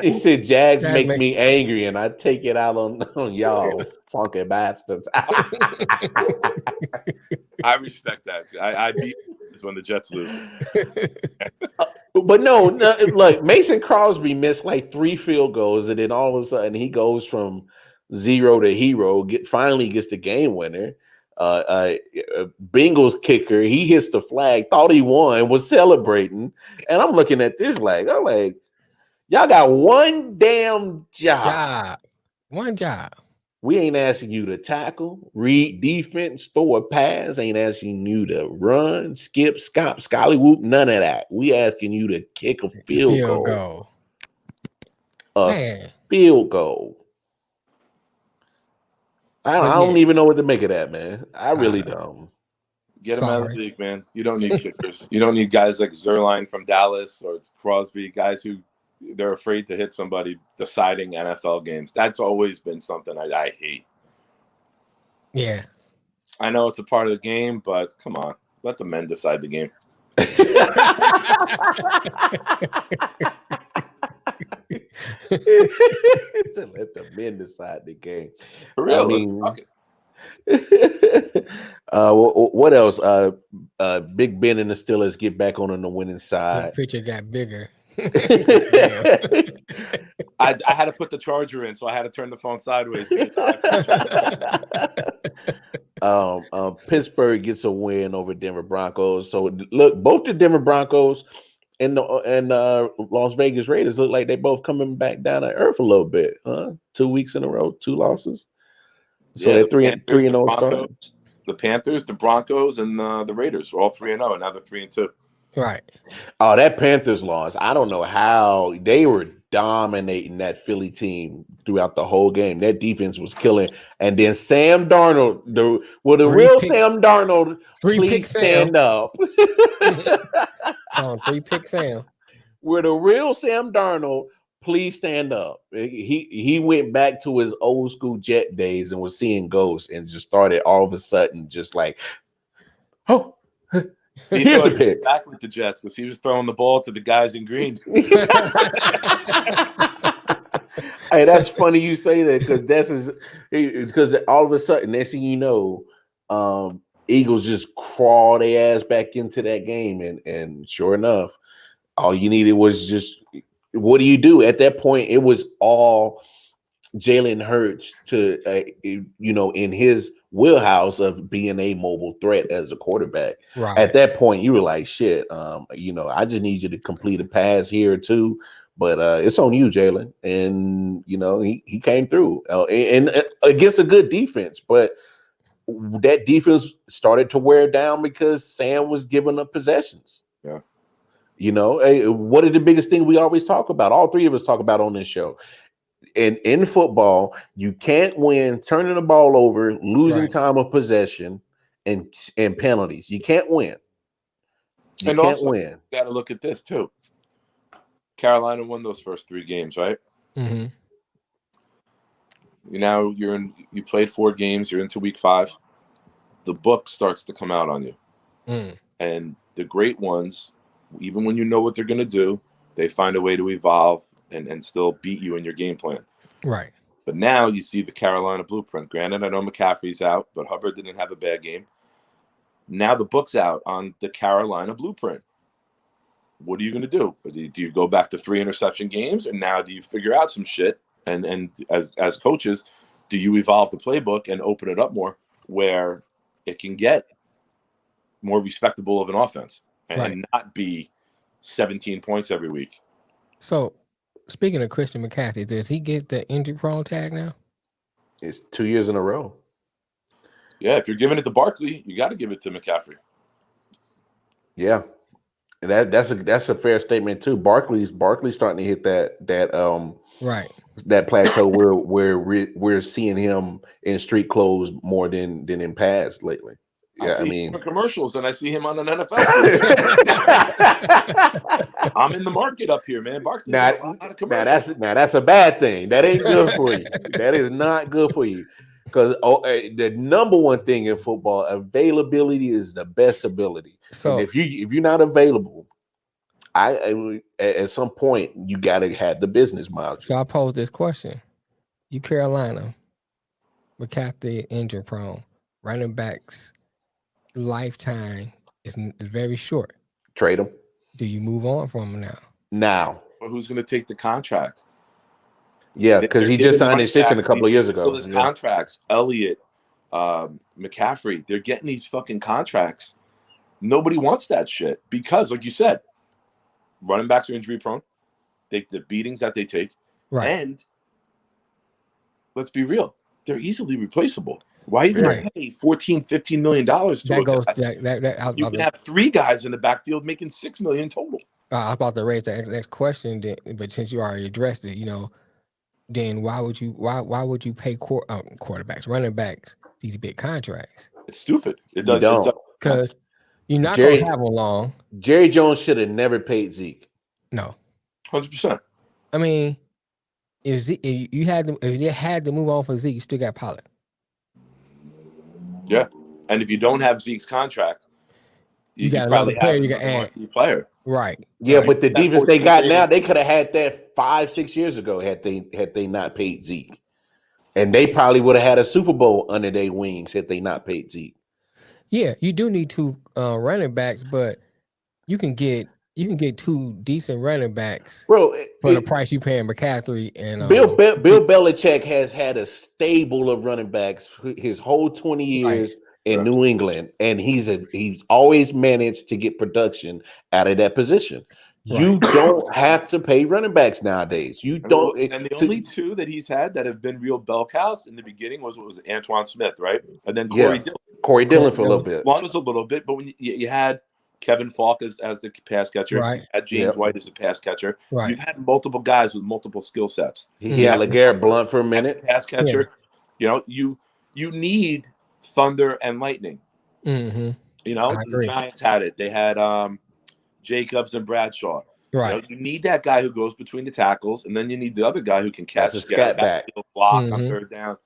He said Jags make me angry and I take it out on y'all funky bastards. I respect that. I beat when the Jets lose. But no, look, Mason Crosby missed like 3 field goals, and then all of a sudden he goes from 0 to hero. Finally gets the game winner. Bengals kicker, he hits the flag, thought he won, was celebrating, and I'm looking at this I'm like, y'all got one damn job. One job. We ain't asking you to tackle, read defense, throw a pass. Ain't asking you to run, skip, scop, scallywhoop, none of that. We asking you to kick a field goal. Field goal. I don't even know what to make of that, man. I really don't. Get him out of the league, man. You don't need kickers. You don't need guys like Zerline from Dallas or it's Crosby, guys who they're afraid to hit somebody deciding NFL games. That's always been something I hate. Yeah. I know it's a part of the game, but come on. Let the men decide the game. To let the men decide the game. For real, I mean, what else? Big Ben and the Steelers get back on the winning side. The picture got bigger. I had to put the charger in, so I had to turn the phone sideways. Pittsburgh gets a win over Denver Broncos. So look, both the Denver Broncos and Las Vegas Raiders look like they both coming back down to earth a little bit. 2 weeks in a row, 2 losses. So they're 3-0 starting. The Panthers, the Broncos, and the Raiders were all 3-0, and now they're 3-2. Right. Oh, that Panthers loss. I don't know how they were dominating that Philly team throughout the whole game. That defense was killing. And then Sam Darnold, Sam Darnold, please stand up. 3-pick Sam. We're the real Sam Darnold. Please stand up. He went back to his old school Jet days and was seeing ghosts and just started all of a sudden just like, oh, here's a pick. Back with the Jets because he was throwing the ball to the guys in green. Hey, that's funny you say that because all of a sudden, next thing you know, Eagles just crawl their ass back into that game, and sure enough, all you needed was just what do you do at that point? It was all Jalen Hurts to in his wheelhouse of being a mobile threat as a quarterback. Right. At that point, you were like, shit, I just need you to complete a pass here or two, but it's on you, Jalen. And he came through and against a good defense, but that defense started to wear down because Sam was giving up possessions. Yeah. What are the biggest thing we always talk about? All three of us talk about on this show. And in football, you can't win turning the ball over, losing time of possession, and penalties. You can't win. You can't win. You got to look at this too. Carolina won those first 3 games, right? Mm-hmm. Now you played 4 games, you're into week 5. The book starts to come out on you. And the great ones, even when you know what they're going to do, they find a way to evolve and still beat you in your game plan. Right. But now you see the Carolina blueprint. Granted, I know McCaffrey's out, but Hubbard didn't have a bad game. Now the book's out on the Carolina blueprint. What are you going to do? Do you go back to 3 interception games, and now do you figure out some shit? And as coaches, do you evolve the playbook and open it up more where it can get more respectable of an offense and not be 17 points every week? So, speaking of Christian McCaffrey, does he get the injury prone tag now? It's 2 years in a row. Yeah, if you're giving it to Barkley, you got to give it to McCaffrey. Yeah, and that's a fair statement too. Barkley's starting to hit that right, that plateau where we're seeing him in street clothes more than in pads lately. Yeah, I mean, commercials, and I see him on an NFL. I'm in the market up here, man. Barkley. Now that's a bad thing. That ain't good for you. That is not good for you. Because the number one thing in football, availability is the best ability. So and if you're not available, at some point you gotta have the business model. So I pose this question: you Carolina, McCaffrey injury prone, running backs lifetime is very short. Trade him. Do you move on from him now? Now, well, who's going to take the contract? Yeah, because he just signed an extension a couple of years ago. His contracts, Elliott, McCaffrey, they're getting these fucking contracts. Nobody wants that shit because, like you said, running backs are injury prone. The beatings that they take, and let's be real, they're easily replaceable. Why even pay $14-15 million to that goes that you can have 3 guys in the backfield making $6 million total. I was about to raise the next question, but since you already addressed it, then why would you pay quarterbacks, running backs these big contracts? It's stupid. It does because you're not going to have them long. Jerry Jones should have never paid Zeke. No, 100%. I mean, if you had to move on for Zeke, you still got Pollard. Yeah, and if you don't have Zeke's contract, you got another player. You got add player, right? Yeah, but the defense they got now, they could have had that 5-6 years ago had they not paid Zeke, and they probably would have had a Super Bowl under their wings had they not paid Zeke. Yeah, you do need 2 running backs, but you can get 2 decent running backs, bro, for the price you paying McCaffrey and Bill Belichick has had a stable of running backs his whole 20 years in New England, and he's always managed to get production out of that position. You don't have to pay running backs nowadays. You don't. And the only 2 that he's had that have been real bell cows in the beginning was Antoine Smith, right? And then Corey Dillon for a little bit. One was a little bit, but when you had Kevin Falk as the pass catcher, you had James White as the pass catcher. You've had multiple guys with multiple skill sets. He had LeGarrette Blount for a minute. Pass catcher. You need thunder and lightning. Mm-hmm. The Giants had it. They had Jacobs and Bradshaw. Right. You need that guy who goes between the tackles, and then you need the other guy who can catch, a scat back, block on third down.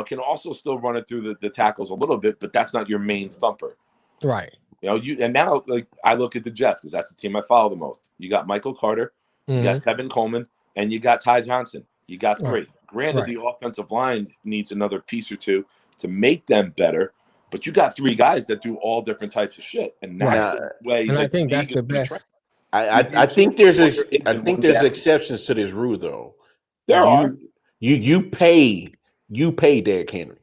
Can also still run it through the tackles a little bit, but that's not your main thumper. Right. And now I look at the Jets because that's the team I follow the most. You got Michael Carter, you got Tevin Coleman, and you got Ty Johnson. You got 3. Granted, the offensive line needs another piece or 2 to make them better, but you got 3 guys that do all different types of shit, and that's the way. And I think that's the best. I think there's exceptions to this rule though. There are. You pay Derrick Henry.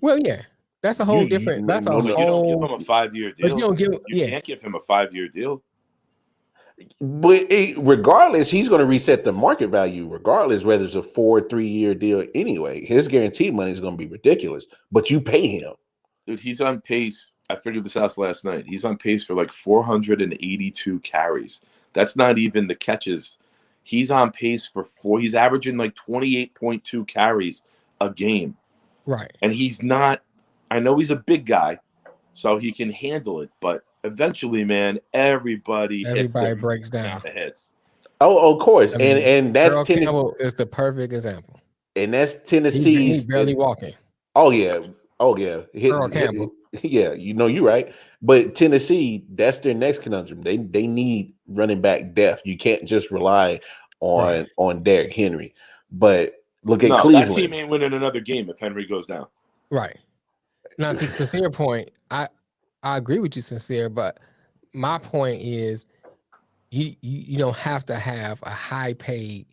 Well, yeah. That's a whole different. That's a whole. You don't give him a 5-year deal. But you don't give. You can't give him a 5-year deal. But regardless, he's going to reset the market value. Regardless, whether it's a 4-3-year deal, anyway, his guaranteed money is going to be ridiculous. But you pay him, dude. He's on pace. I figured this out last night. He's on pace for 482 carries. That's not even the catches. He's on pace for 4. He's averaging 28.2 carries a game. Right. And he's not. I know he's a big guy, so he can handle it. But eventually, man, everybody breaks down. The heads. Oh, of course, I mean, and that's Earl Tennessee. Campbell is the perfect example. And that's Tennessee's. He's barely walking. Oh yeah, Earl Campbell. Yeah, you're right. But Tennessee, that's their next conundrum. They need running back depth. You can't just rely on Derrick Henry. But look at Cleveland. That team ain't winning another game if Henry goes down. Right. Now, to Sincere point, I agree with you, Sincere. But my point is, you don't have to have a high paid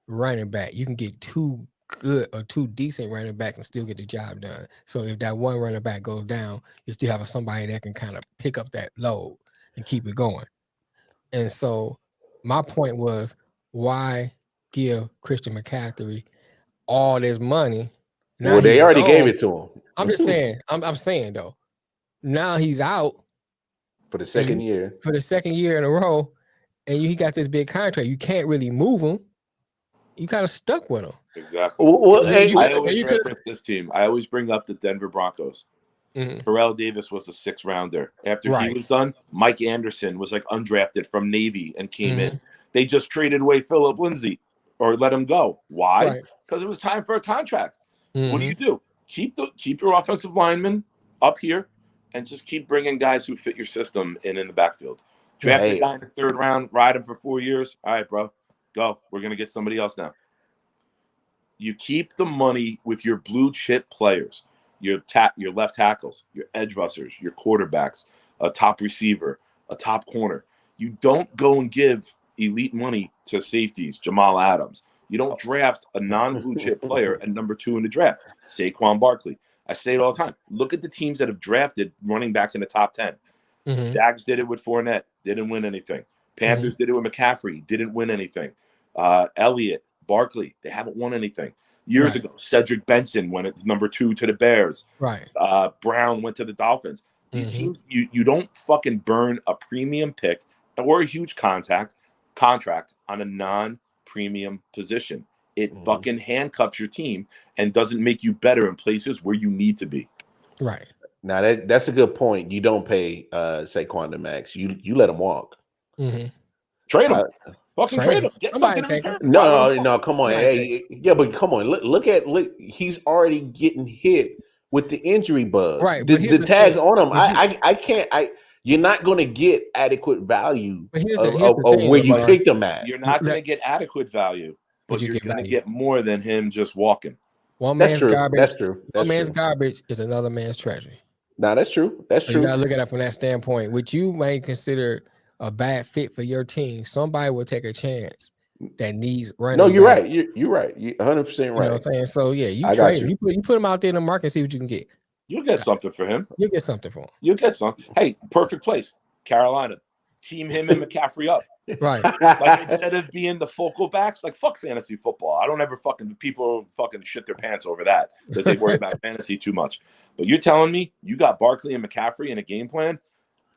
running back. You can get two good or two decent running backs and still get the job done. So if that one running back goes down, you still have somebody that can kind of pick up that load and keep it going. And so my point was, why give Christian McCaffrey all this money? Now they already gave it to him. I'm just saying. I'm saying though. Now he's out for the second year. For the second year in a row, and he got this big contract. You can't really move him. You kind of stuck with him. Exactly. Well, I always reference this team. I always bring up the Denver Broncos. Terrell Davis was a 6th rounder. After he was done, Mike Anderson was like undrafted from Navy and came in. They just traded away Philip Lindsay or let him go. Why? Because it was time for a contract. What do? Keep your offensive linemen up here and just keep bringing guys who fit your system in the backfield. Draft a guy in the 3rd round, ride him for 4 years. All right, bro, go. We're going to get somebody else now. You keep the money with your blue chip players, your left tackles, your edge rushers, your quarterbacks, a top receiver, a top corner. You don't go and give elite money to safeties, Jamal Adams. You don't draft a non-blue chip player at number 2 in the draft, Saquon Barkley. I say it all the time. Look at the teams that have drafted running backs in the top 10. Jags did it with Fournette, didn't win anything. Panthers did it with McCaffrey, didn't win anything. Elliott, Barkley, they haven't won anything. Years ago, Cedric Benson went at number 2 to the Bears. Brown went to the Dolphins. These teams, you don't fucking burn a premium pick or a huge contract on a non-premium position. It fucking handcuffs your team and doesn't make you better in places where you need to be. Right. Now that's a good point. You don't pay Saquon the max. You let him walk. Trade him. Fucking trade him. Get something in return. No. Come on. But come on. Look. He's already getting hit with the injury bug. Right. The tags on him. I can't. You're not going to get adequate value of where you picked him at. You're not going to get adequate value, but you're going to get more than him just walking. One man's garbage. That's true. One man's garbage is another man's treasure. No, that's true. That's true. You gotta look at it from that standpoint, which you may consider a bad fit for your team. Somebody will take a chance that needs running. No, you're right. You're right. You're 100% right. You know what I'm saying? So yeah, you trade him. You put him out there in the market and see what you can get. You'll get something for him. You'll get something for him. You'll get some. Hey, perfect place. Carolina. Team him and McCaffrey up. Right. Like instead of being the focal backs, like fuck fantasy football. I don't ever people shit their pants over that because they worry about fantasy too much. But you're telling me you got Barkley and McCaffrey in a game plan,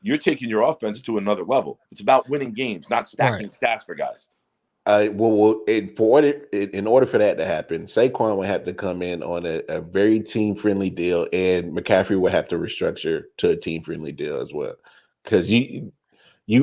you're taking your offense to another level. It's about winning games, not stacking stats for guys. In order for that to happen, Saquon would have to come in on a very team-friendly deal, and McCaffrey would have to restructure to a team-friendly deal as well. Because you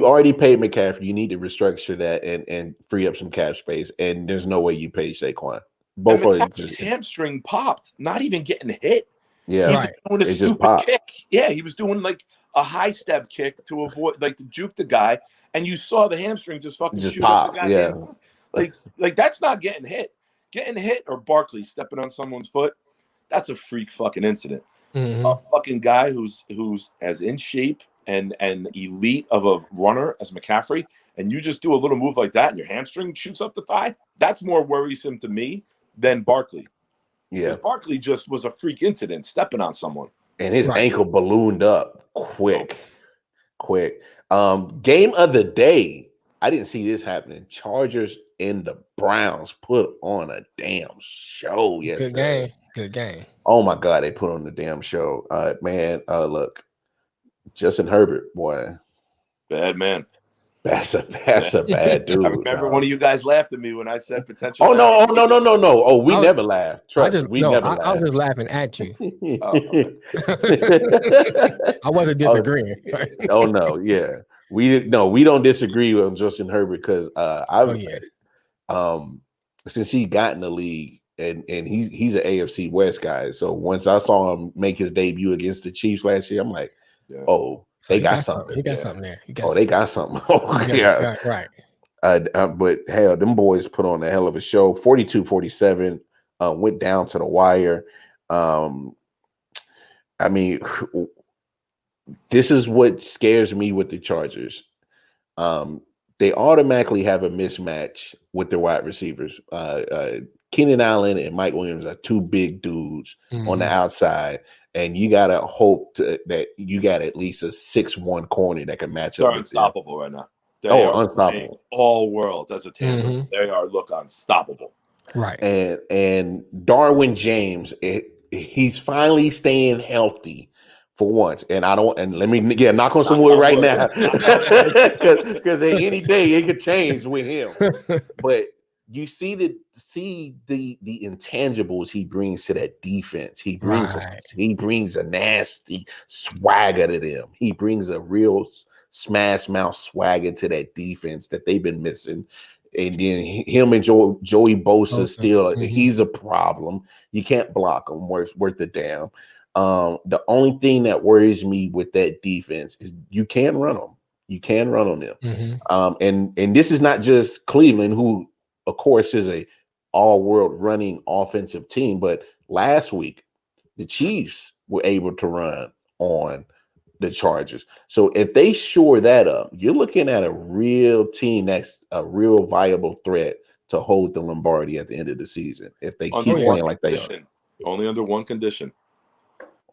already paid McCaffrey. You need to restructure that and free up some cap space. And there's no way you pay Saquon. Both of them just hamstring popped, not even getting hit. Yeah, doing a stupid kick. Yeah, he was doing like a high step kick to avoid, like to juke the guy, and you saw the hamstring just fucking shoot pop. Up the guy. Like that's not getting hit. Getting hit or Barkley stepping on someone's foot, that's a freak fucking incident. A fucking guy who's as in shape and elite of a runner as McCaffrey, and you just do a little move like that and your hamstring shoots up the thigh, that's more worrisome to me than Barkley. Yeah. Barkley just was a freak incident stepping on someone. And his ankle ballooned up quick. Game of the day. I didn't see this happening. Chargers and the Browns put on a damn show yesterday. Good game. Oh my God, they put on the damn show. Look. Justin Herbert, boy. Bad man. That's a bad dude. I remember one of you guys laughed at me when I said potential. Oh, no. Oh, we never laughed. Trust me, never laughed. I was just laughing at you. I wasn't disagreeing. Oh, no, yeah. We don't disagree with Justin Herbert because since he got in the league and he's an AFC West guy. So once I saw him make his debut against the Chiefs last year, I'm like, oh, they got something. He got something there. They got something. Right. But hell, them boys put on a hell of a show. 42-47, went down to the wire. I mean, this is what scares me with the Chargers. They automatically have a mismatch with their wide receivers. Keenan Allen and Mike Williams are two big dudes on the outside, and you gotta hope that you got at least a 6'1" corner that can match up. They're unstoppable right now. They are unstoppable. All world as a tandem. They look unstoppable. Right. And Darwin James, he's finally staying healthy for once. And let me knock on some wood right now. Because any day it could change with him. But you see the intangibles he brings to that defense. He brings a nasty swagger to them. He brings a real smash mouth swagger to that defense that they've been missing. And then him and Joey Bosa still, he's a problem. You can't block him worth a damn. The only thing that worries me with that defense is you can run them. You can run on them. And this is not just Cleveland, who of course is a all-world running offensive team, but last week the Chiefs were able to run on the Chargers. So if they shore that up, you're looking at a real team that's a real viable threat to hold the Lombardi at the end of the season. If they keep playing like they are. Only under one condition.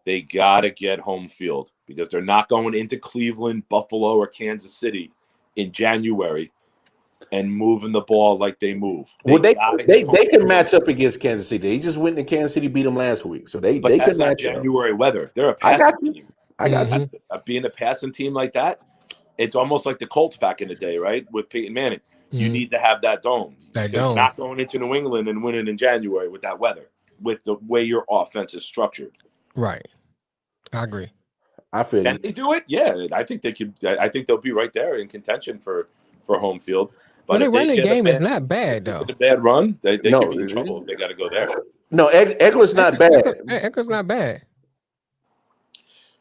They got to get home field because they're not going into Cleveland, Buffalo, or Kansas City in January and moving the ball like they move. They can match up against Kansas City. They just went to Kansas City, beat them last week. So they can match January up. Weather. They're a passing team. I got you. Being a passing team like that, it's almost like the Colts back in the day, right? With Peyton Manning. You need to have that dome. You're not going into New England and winning in January with that weather, with the way your offense is structured. Right. I agree. I feel Can they do it? Yeah, I think they could. I think they'll be right there in contention for home field. But their running game is not bad, though. A bad run, they could be in trouble if they got to go there. No, Eckler's not bad. Eckler's not bad.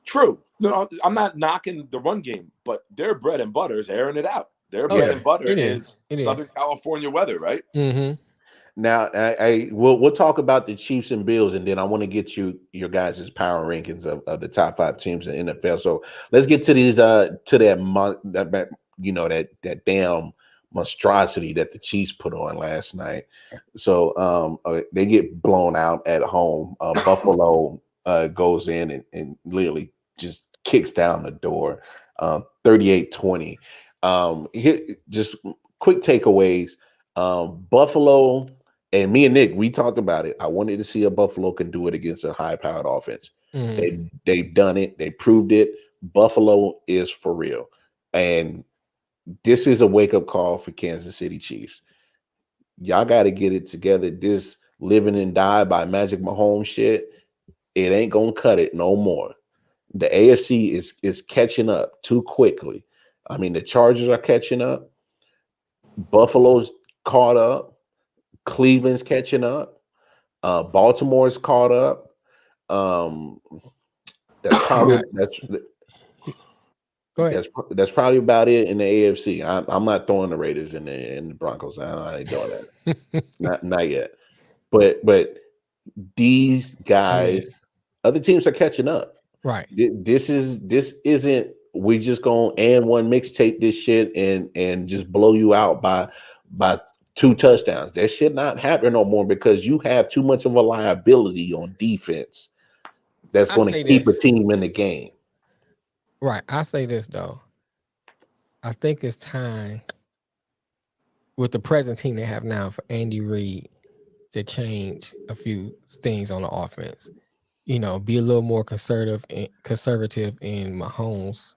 True. No, I'm not knocking the run game, but their bread and butter is airing it out. Their bread and butter is Southern California weather, right? Now, we'll talk about the Chiefs and Bills, and then I want to get your guys' power rankings of the top 5 teams in the NFL. So let's get to these that damn monstrosity that the Chiefs put on last night. So they get blown out at home. Buffalo goes in and literally just kicks down the door, 38-20. Just quick takeaways. Buffalo, and me and Nick, we talked about it. I wanted to see if Buffalo can do it against a high-powered offense. They've done it. They proved it. Buffalo is for real. And this is a wake-up call for Kansas City Chiefs. Y'all got to get it together. This living and die by Magic Mahomes shit, it ain't going to cut it no more. The AFC is catching up too quickly. I mean, the Chargers are catching up. Buffalo's caught up. Cleveland's catching up. Baltimore's caught up. That's probably that's probably about it in the AFC. I'm not throwing the Raiders in the Broncos. I ain't doing that. not yet. But these guys, other teams are catching up. Right. This isn't we just gonna and one mixtape this shit and just blow you out by 2 touchdowns. That shit not happening no more because you have too much of a liability on defense that's going to keep a team in the game. Right. I say this though. I think it's time with the present team they have now for Andy Reid to change a few things on the offense. Be a little more conservative in Mahomes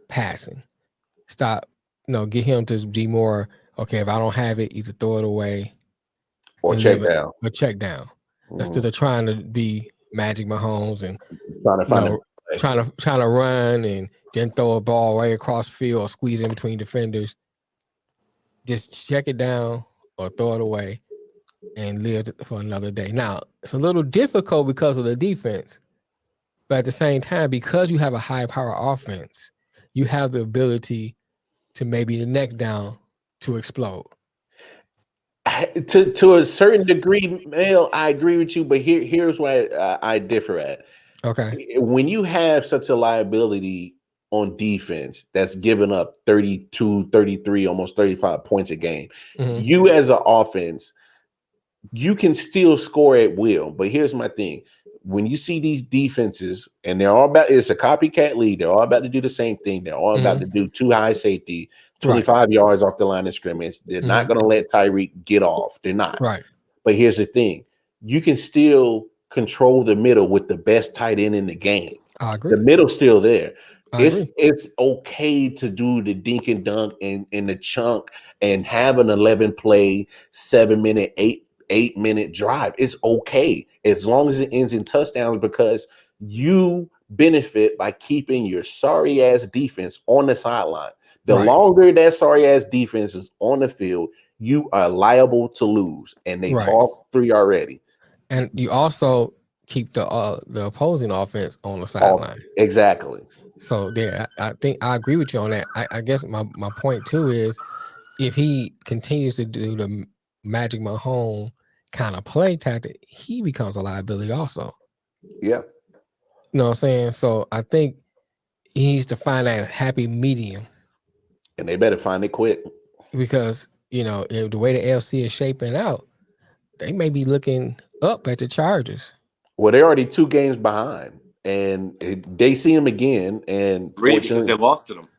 passing. Stop, get him to be more, okay, if I don't have it, either throw it away or check down. Instead of trying to be Magic Mahomes and trying to find trying to run and then throw a ball right across field or squeeze in between defenders. Just check it down or throw it away and live for another day. Now, it's a little difficult because of the defense, but at the same time, because you have a high power offense, you have the ability to maybe the next down to explode. To a certain degree, Mel, I agree with you, but here's where I differ at. Okay. When you have such a liability on defense that's given up 32, 33, almost 35 points a game, you as an offense, you can still score at will. But here's my thing. When you see these defenses, and they're all about, it's a copycat league, they're all about to do the same thing. They're all about to do too high safety, 25 yards off the line of scrimmage. They're not going to let Tyreek get off. They're not. Right. But here's the thing. You can still control the middle with the best tight end in the game. I agree. The middle's still there. It's okay to do the dink and dunk and the chunk and have an 11-play, 7-minute, 8-minute drive. It's okay as long as it ends in touchdowns, because you benefit by keeping your sorry ass defense on the sideline. The longer that sorry ass defense is on the field, you are liable to lose, and they lost 3 already. And you also keep the opposing offense on the sideline. Exactly. So there, I think I agree with you on that. I guess my point too is, if he continues to do the Magic Mahomes kind of play tactic, he becomes a liability also. Yeah. You know what I'm saying? So I think he needs to find that happy medium. And they better find it quick. Because, if the way the AFC is shaping out, they may be looking up at the Chargers. Well, they're already 2 games behind, and they see them again. And great, because they lost to them.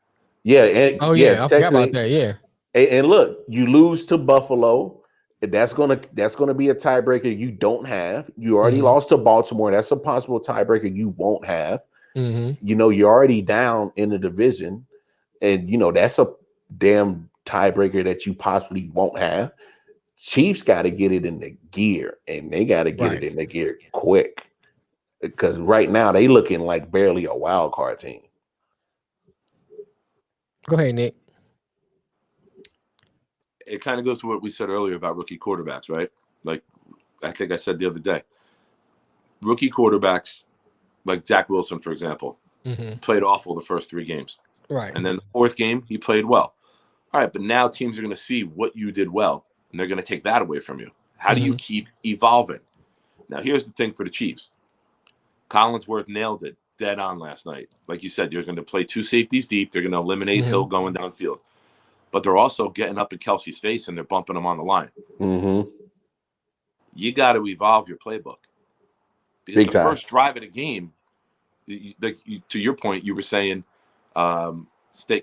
Yeah. And, I forgot about that. Yeah. And look, you lose to Buffalo. That's gonna be a tiebreaker you don't have. You already lost to Baltimore. That's a possible tiebreaker you won't have. You're already down in the division, and that's a damn tiebreaker that you possibly won't have. Chiefs got to get it in the gear, and they got to get it in the gear quick, because right now they looking like barely a wild card team. Go ahead, Nick. It kind of goes to what we said earlier about rookie quarterbacks, right? Like I think I said the other day, rookie quarterbacks like Zach Wilson, for example, played awful the first 3 games. Right. And then the 4th game, he played well. All right, but now teams are going to see what you did well, and they're going to take that away from you. How do you keep evolving? Now, here's the thing for the Chiefs. Collinsworth nailed it dead on last night. Like you said, you're going to play 2 safeties deep. They're going to eliminate Hill going downfield. But they're also getting up in Kelsey's face, and they're bumping him on the line. You got to evolve your playbook. Because the first drive of the game, to your point, you were saying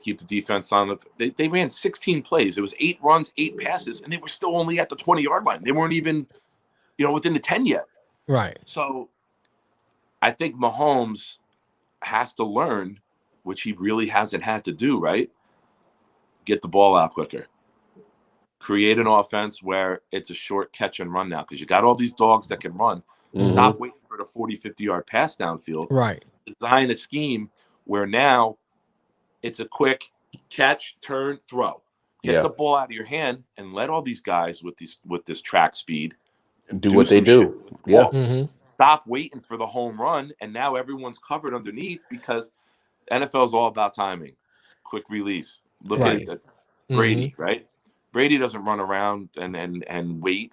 keep the defense on. They ran 16 plays. It was 8 runs, 8 passes, and they were still only at the 20-yard line. They weren't even, within the 10 yet. Right. So I think Mahomes has to learn, which he really hasn't had to do, right? Get the ball out quicker. Create an offense where it's a short catch and run now, because you got all these dogs that can run. Stop waiting for the 40, 50-yard pass downfield. Right. Design a scheme where now it's a quick catch, turn, throw. Get the ball out of your hand and let all these guys with this track speed do what they do. Yeah. Stop waiting for the home run, and now everyone's covered underneath, because NFL is all about timing. Quick release. Look at Brady, right? Brady doesn't run around and wait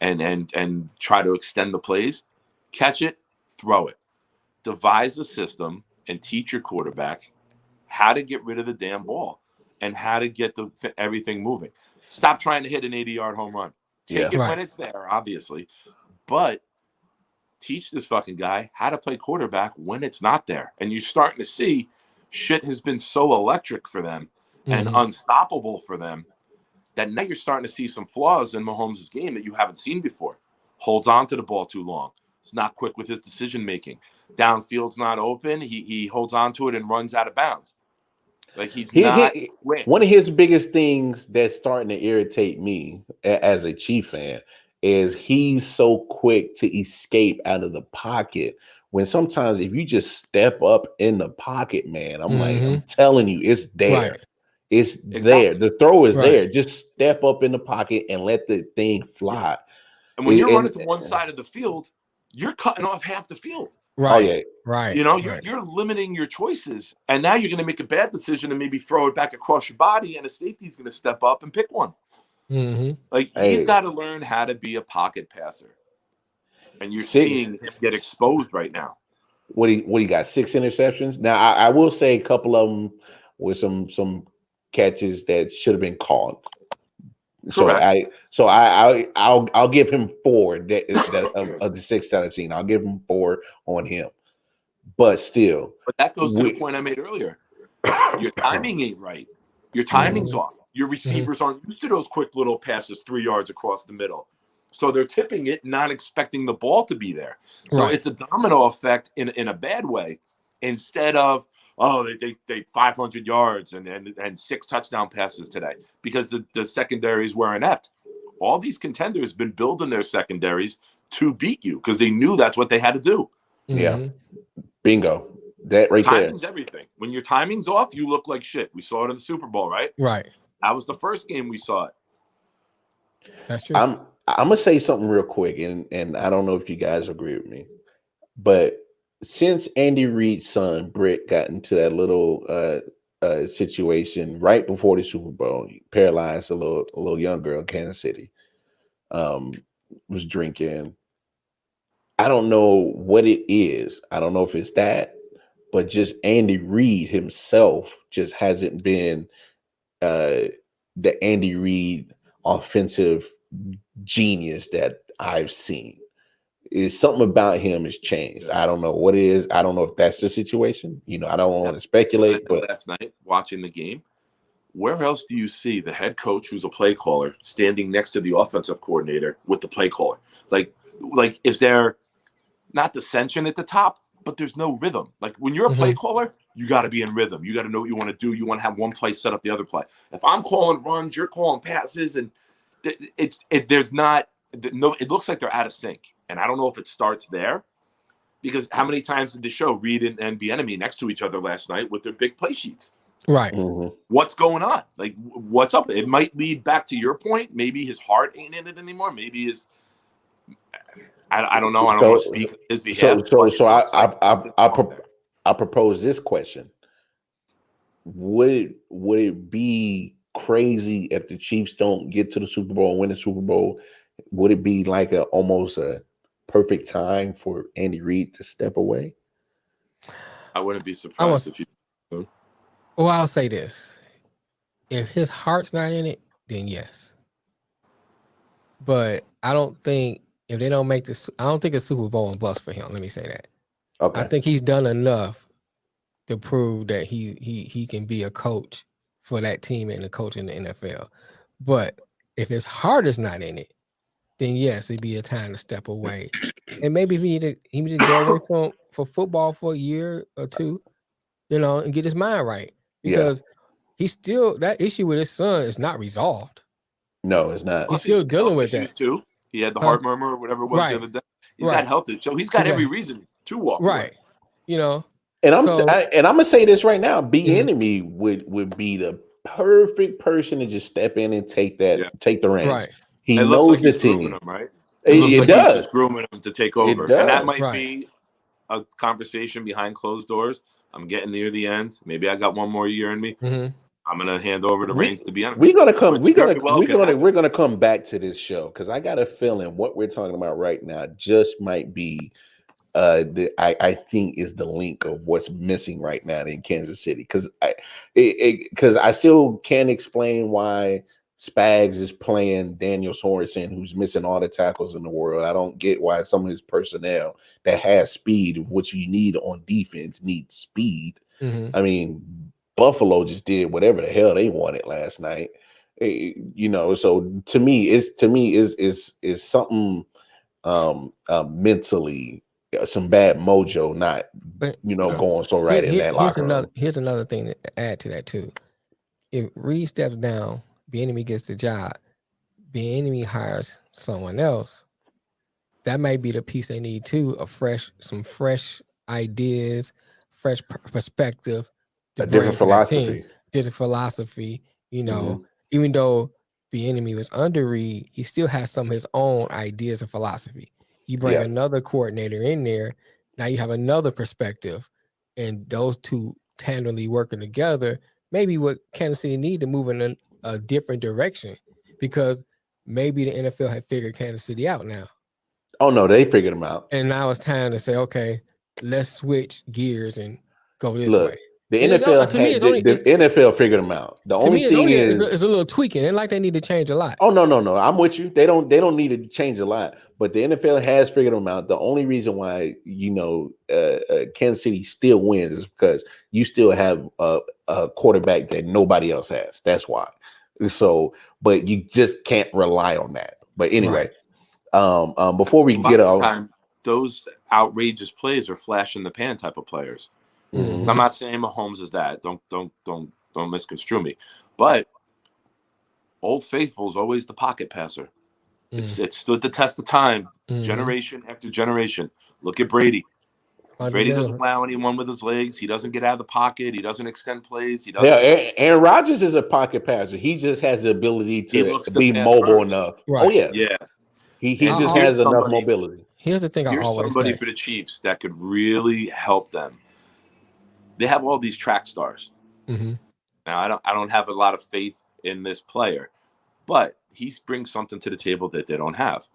and try to extend the plays. Catch it, throw it. Devise a system and teach your quarterback how to get rid of the damn ball and how to get everything moving. Stop trying to hit an 80-yard home run. Take it when it's there, obviously, but teach this fucking guy how to play quarterback when it's not there. And you're starting to see shit has been so electric for them and unstoppable for them that now you're starting to see some flaws in Mahomes' game that you haven't seen before. Holds on to the ball too long. It's not quick with his decision-making. Downfield's not open. He holds on to it and runs out of bounds. Like he's not quick. One of his biggest things that's starting to irritate me as a Chief fan is he's so quick to escape out of the pocket when sometimes if you just step up in the pocket, man, I'm like, Mm-hmm. I'm telling you, it's there. Right. It's Exactly. there. The throw is Right. there. Just step up in the pocket and let the thing fly. And when you're running to one side of the field, you're cutting off half the field. Right. Oh yeah. Right. You know, right. you're limiting your choices, and now you're going to make a bad decision and maybe throw it back across your body, and a safety's going to step up and pick one. Mm-hmm. Like he's got to learn how to be a pocket passer, and you're seeing him get exposed right now. What he got 6 interceptions. Now I will say a couple of them with some catches that should have been called. Correct. So I'll give him 4 of the 6 that I've seen. I'll give him 4 on him. But still, but that goes to the point I made earlier. Your timing ain't right. Your timing's off. Your receivers aren't used to those quick little passes 3 yards across the middle. So they're tipping it, not expecting the ball to be there. So it's a domino effect in a bad way. Instead of, they 500 yards and 6 touchdown passes today because the secondaries were inept. All these contenders been building their secondaries to beat you because they knew that's what they had to do. Yeah. Bingo. That right Timing's there. everything. When your timing's off, you look like shit. We saw it in the Super Bowl, right? Right. That was the first game we saw it. That's true. I'm gonna say something real quick, and I don't know if you guys agree with me, but since Andy Reid's son Britt got into that little situation right before the Super Bowl, he paralyzed a little young girl in Kansas City, was drinking. I don't know what it is. I don't know if it's that, but just Andy Reid himself just hasn't been the Andy Reid offensive genius that I've seen. Is something about him has changed. I don't know what it is. I don't know if that's the situation. You know, I don't want to speculate, but last night watching the game, where else do you see the head coach who's a play caller standing next to the offensive coordinator with the play caller? Like is there not dissension at the top, but there's no rhythm. Like when you're a play caller, you got to be in rhythm. You got to know what you want to do. You want to have one play set up the other play. If I'm calling runs, you're calling passes, and there's not no. It looks like they're out of sync, and I don't know if it starts there because how many times did the show Reed and Bieniemy next to each other last night with their big play sheets? Right. What's going on? Like what's up? It might lead back to your point. Maybe his heart ain't in it anymore. Maybe his I don't know. I don't want to speak on his behalf. I propose this question: Would it be crazy if the Chiefs don't get to the Super Bowl and win the Super Bowl? Would it be like almost a perfect time for Andy Reid to step away? I wouldn't be surprised if you. Well, I'll say this: if his heart's not in it, then yes. But I don't think if they don't make this, I don't think it's Super Bowl and bust for him. Let me say that. Okay. I think he's done enough to prove that he can be a coach for that team and a coach in the NFL. But if his heart is not in it, then yes, it'd be a time to step away. And maybe if he need to go away for football for a year or two, and get his mind right. Because he's still, that issue with his son is not resolved. No, it's not. He's still dealing with that too. He had the heart murmur or whatever it was the other day. He's got health issues, so he's got every reason to walk away. And I'm gonna say this right now: Bieniemy would be the perfect person to just step in and take the reins. Right. He knows the team, him, right? It does. He's just grooming him to take over, and that might be a conversation behind closed doors. I'm getting near the end. Maybe I got one more year in me. I'm gonna hand over the reins to Bieniemy. We're gonna come back to this show because I got a feeling what we're talking about right now just might be I think is the link of what's missing right now in Kansas City because I still can't explain why Spags is playing Daniel Sorensen, who's missing all the tackles in the world. I don't get why some of his personnel that has speed, which you need on defense, needs speed. I mean, Buffalo just did whatever the hell they wanted last night. So to me is something mentally, some bad mojo not going so right in that locker room. Here's another thing to add to that too. If Reed steps down, Bieniemy gets the job, Bieniemy hires someone else, that might be the piece they need too, some fresh ideas, fresh perspective to A bring different to that team. philosophy. Different philosophy, even though the enemy was under Reed, he still has some of his own ideas and philosophy. You bring another coordinator in there, now you have another perspective, and those two tandemly working together, maybe what Kansas City need to move in a different direction, because maybe the NFL had figured Kansas City out now. Oh no, they figured them out. And now it's time to say, okay, let's switch gears and go this way. The NFL figured them out. The only thing is a little tweaking. And like they need to change a lot. Oh no. I'm with you. They don't need to change a lot. But the NFL has figured them out. The only reason why Kansas City still wins is because you still have a quarterback that nobody else has. That's why. So, but you just can't rely on that. But anyway, before we get on, those outrageous plays are flash in the pan type of players. Mm-hmm. I'm not saying Mahomes is that. Don't misconstrue me. But Old Faithful is always the pocket passer. It stood the test of time, generation after generation. Look at Brady. Brady doesn't allow anyone with his legs. He doesn't get out of the pocket. He doesn't extend plays. He doesn't. Yeah, Aaron Rodgers is a pocket passer. He just has the ability to be mobile enough. Right. Oh yeah, yeah. He just has enough mobility. Here's the thing. Here's somebody for the Chiefs that could really help them. They have all these track stars. Mm-hmm. Now, I don't have a lot of faith in this player, but he brings something to the table that they don't have.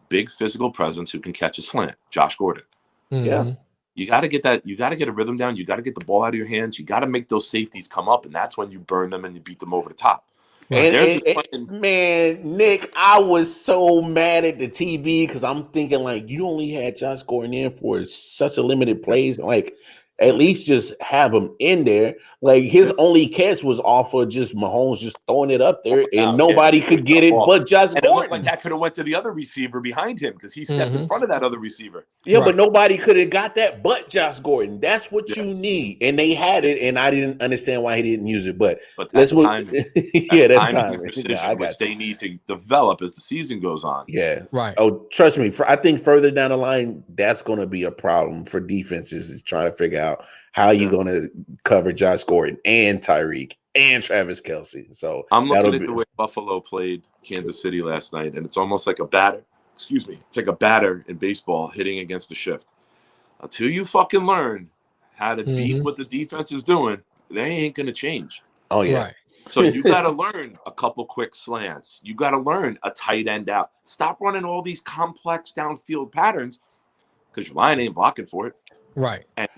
Big physical presence who can catch a slant. Josh Gordon. Mm-hmm. Yeah. You got to get that. You got to get a rhythm down. You got to get the ball out of your hands. You got to make those safeties come up, and that's when you burn them and you beat them over the top. Man, Nick, I was so mad at the TV because I'm thinking like you only had Josh Gordon in for such a limited plays. Like, at least just have him in there. Like his only catch was off of just Mahomes just throwing it up there, and nobody could get it but Josh Gordon. It looked like that could have went to the other receiver behind him because he stepped in front of that other receiver. Yeah, but nobody could have got that but Josh Gordon. That's what you need, and they had it, and I didn't understand why he didn't use it. But that's timing. That's timing. Which they need to develop as the season goes on. Yeah, right. Oh, trust me. I think further down the line, that's going to be a problem for defenses is trying to figure out how you going to cover Josh Gordon and Tyreek and Travis Kelce. So I'm looking at the way Buffalo played Kansas City last night, and it's almost like a batter. Excuse me. It's like a batter in baseball hitting against a shift. Until you fucking learn how to beat what the defense is doing, they ain't going to change. Oh, yeah. Right. So you got to learn a couple quick slants. You got to learn a tight end out. Stop running all these complex downfield patterns because your line ain't blocking for it. Right. And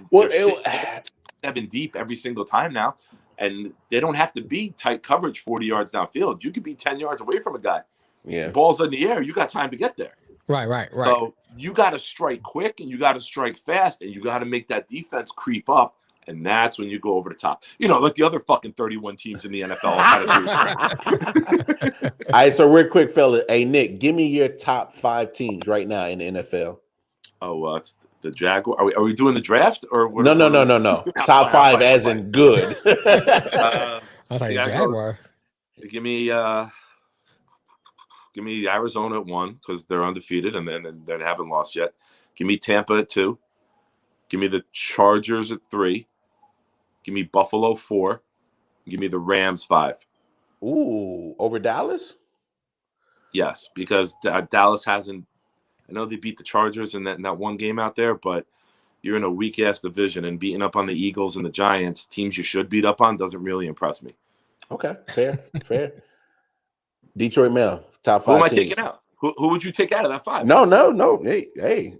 seven deep every single time now. And they don't have to be tight coverage 40 yards downfield. You could be 10 yards away from a guy. Yeah. The ball's in the air. You got time to get there. Right. So you got to strike quick and you got to strike fast and you got to make that defense creep up. And that's when you go over the top. Like the other fucking 31 teams in the NFL had to do. All right, so real quick, fella. Hey, Nick, give me your top 5 teams right now in the NFL. Oh, it's the Jaguar. Are we doing the draft or what? No. Top 5 as in good. I was like Jaguar. Give me Arizona at 1 because they're undefeated and they haven't lost yet. Give me Tampa at 2. Give me the Chargers at 3. Give me Buffalo 4. Give me the Rams 5. Ooh, over Dallas? Yes, because Dallas hasn't. I know they beat the Chargers in that one game out there, but you're in a weak-ass division and beating up on the Eagles and the Giants, teams you should beat up on, doesn't really impress me. Okay, fair. Detroit Mail, top 5 Who am I teams. taking out? Who would you take out of that 5? No. Hey,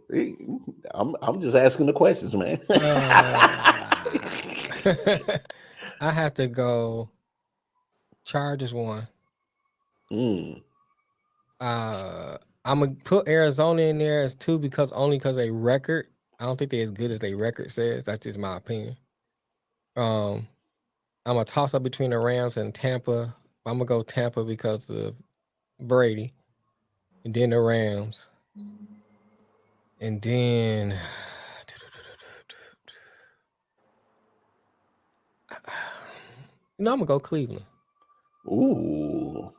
I'm just asking the questions, man. I have to go Chargers 1. I'm gonna put Arizona in there as 2 because they record. I don't think they're as good as their record says. That's just my opinion. I'm a toss up between the Rams and Tampa. I'm gonna go Tampa because of Brady, and then the Rams, and then I'm gonna go Cleveland. Ooh,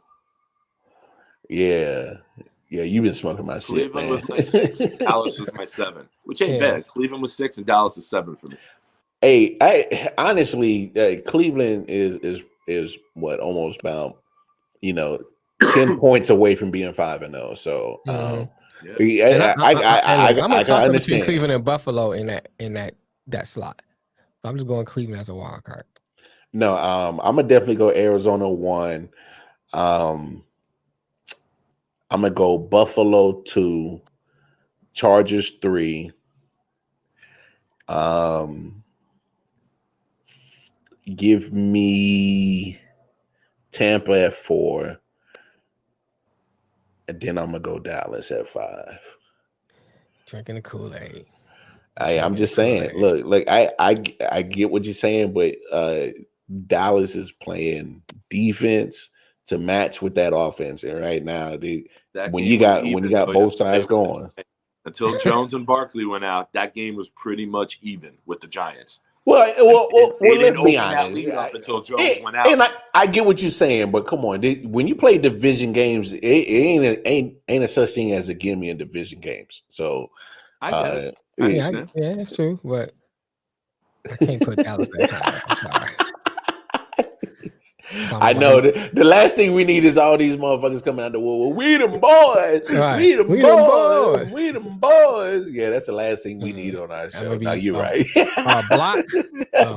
yeah. Yeah, you've been smoking my Cleveland shit, man. was my 6, Dallas was my 7, which ain't bad. Cleveland was 6 and Dallas is 7 for me. Hey, I honestly, Cleveland is what, almost about 10 points away from being 5-0. So I'm I a toss up between understand Cleveland and Buffalo in that slot. I'm just going Cleveland as a wild card. No, I'm gonna definitely go Arizona 1. I'm gonna go Buffalo 2, Chargers 3. Give me Tampa at 4, and then I'm gonna go Dallas at 5. Drinking the Kool-Aid. I'm just saying. Look, I get what you're saying, but Dallas is playing defense to match with that offense, and right now, when you got both sides going, until Jones and Barkley went out, that game was pretty much even with the Giants. Well, let's be honest. Until Jones went out, and I get what you're saying, but come on, when you play division games, it ain't a such thing as a gimme in division games. So I get it. Yeah, it's true, but I can't put Dallas that high. I'm sorry. I know the last thing we need is all these motherfuckers coming out the woodwork. We them boys, right. we them boys. Yeah, that's the last thing we need on our show. Now you're right. Block,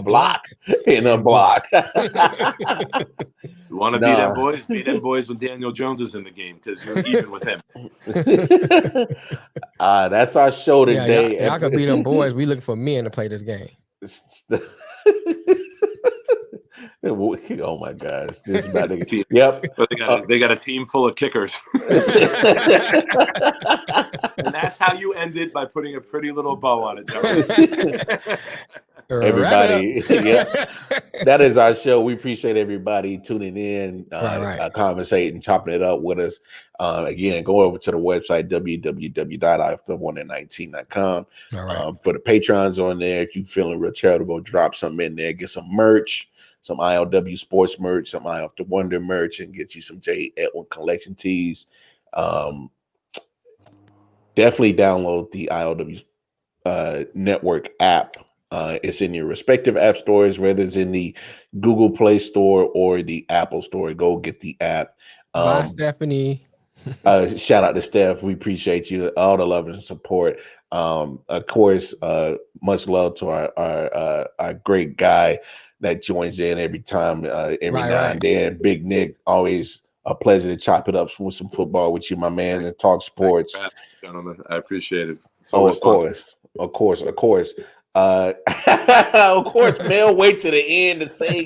block, and a block. You want to be them boys? Be them boys when Daniel Jones is in the game because you're even with him. That's our show today. Y'all can be them boys. We looking for men to play this game. Oh my gosh! This is about to yep. But they got a team full of kickers, and that's how you end it, by putting a pretty little bow on it, John. Everybody, that is our show. We appreciate everybody tuning in, conversating, chopping it up with us. Again, go over to the website www.IOW19.com. For the Patrons on there, if you're feeling real charitable, drop something in there, get some merch. Some I.O.W.Sports merch, some I Have to Wonder merch, and get you some J. Edwin collection tees. Definitely download the I.O.W. Network app. It's in your respective app stores, whether it's in the Google Play Store or the Apple Store. Go get the app. Bye, Stephanie. Shout out to Steph. We appreciate you, all the love and support. Of course, much love to our great guy that joins in every time, every now and then. Big Nick, always a pleasure to chop it up with some football with you, my man, and talk sports. Gentlemen, I appreciate it. Of course. Of course, Mel, wait to the end to say,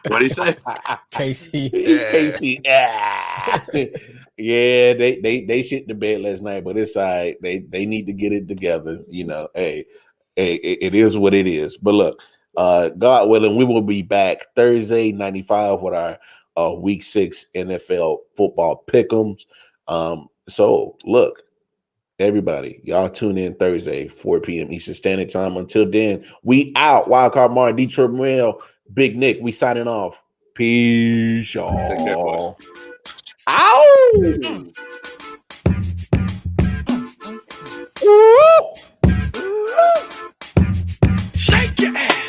What'd he say? Casey. Yeah, they shit in the bed last night, but it's all right. They need to get it together. Hey, it is what it is. But look, God willing, we will be back Thursday, 95, with our Week 6 NFL football pick'ems. So look, everybody, y'all tune in Thursday, 4 p.m. Eastern Standard Time. Until then, we out. Wildcard Martin, Detroit Mail, Big Nick, we signing off. Peace, y'all. Take care, boys. Ow!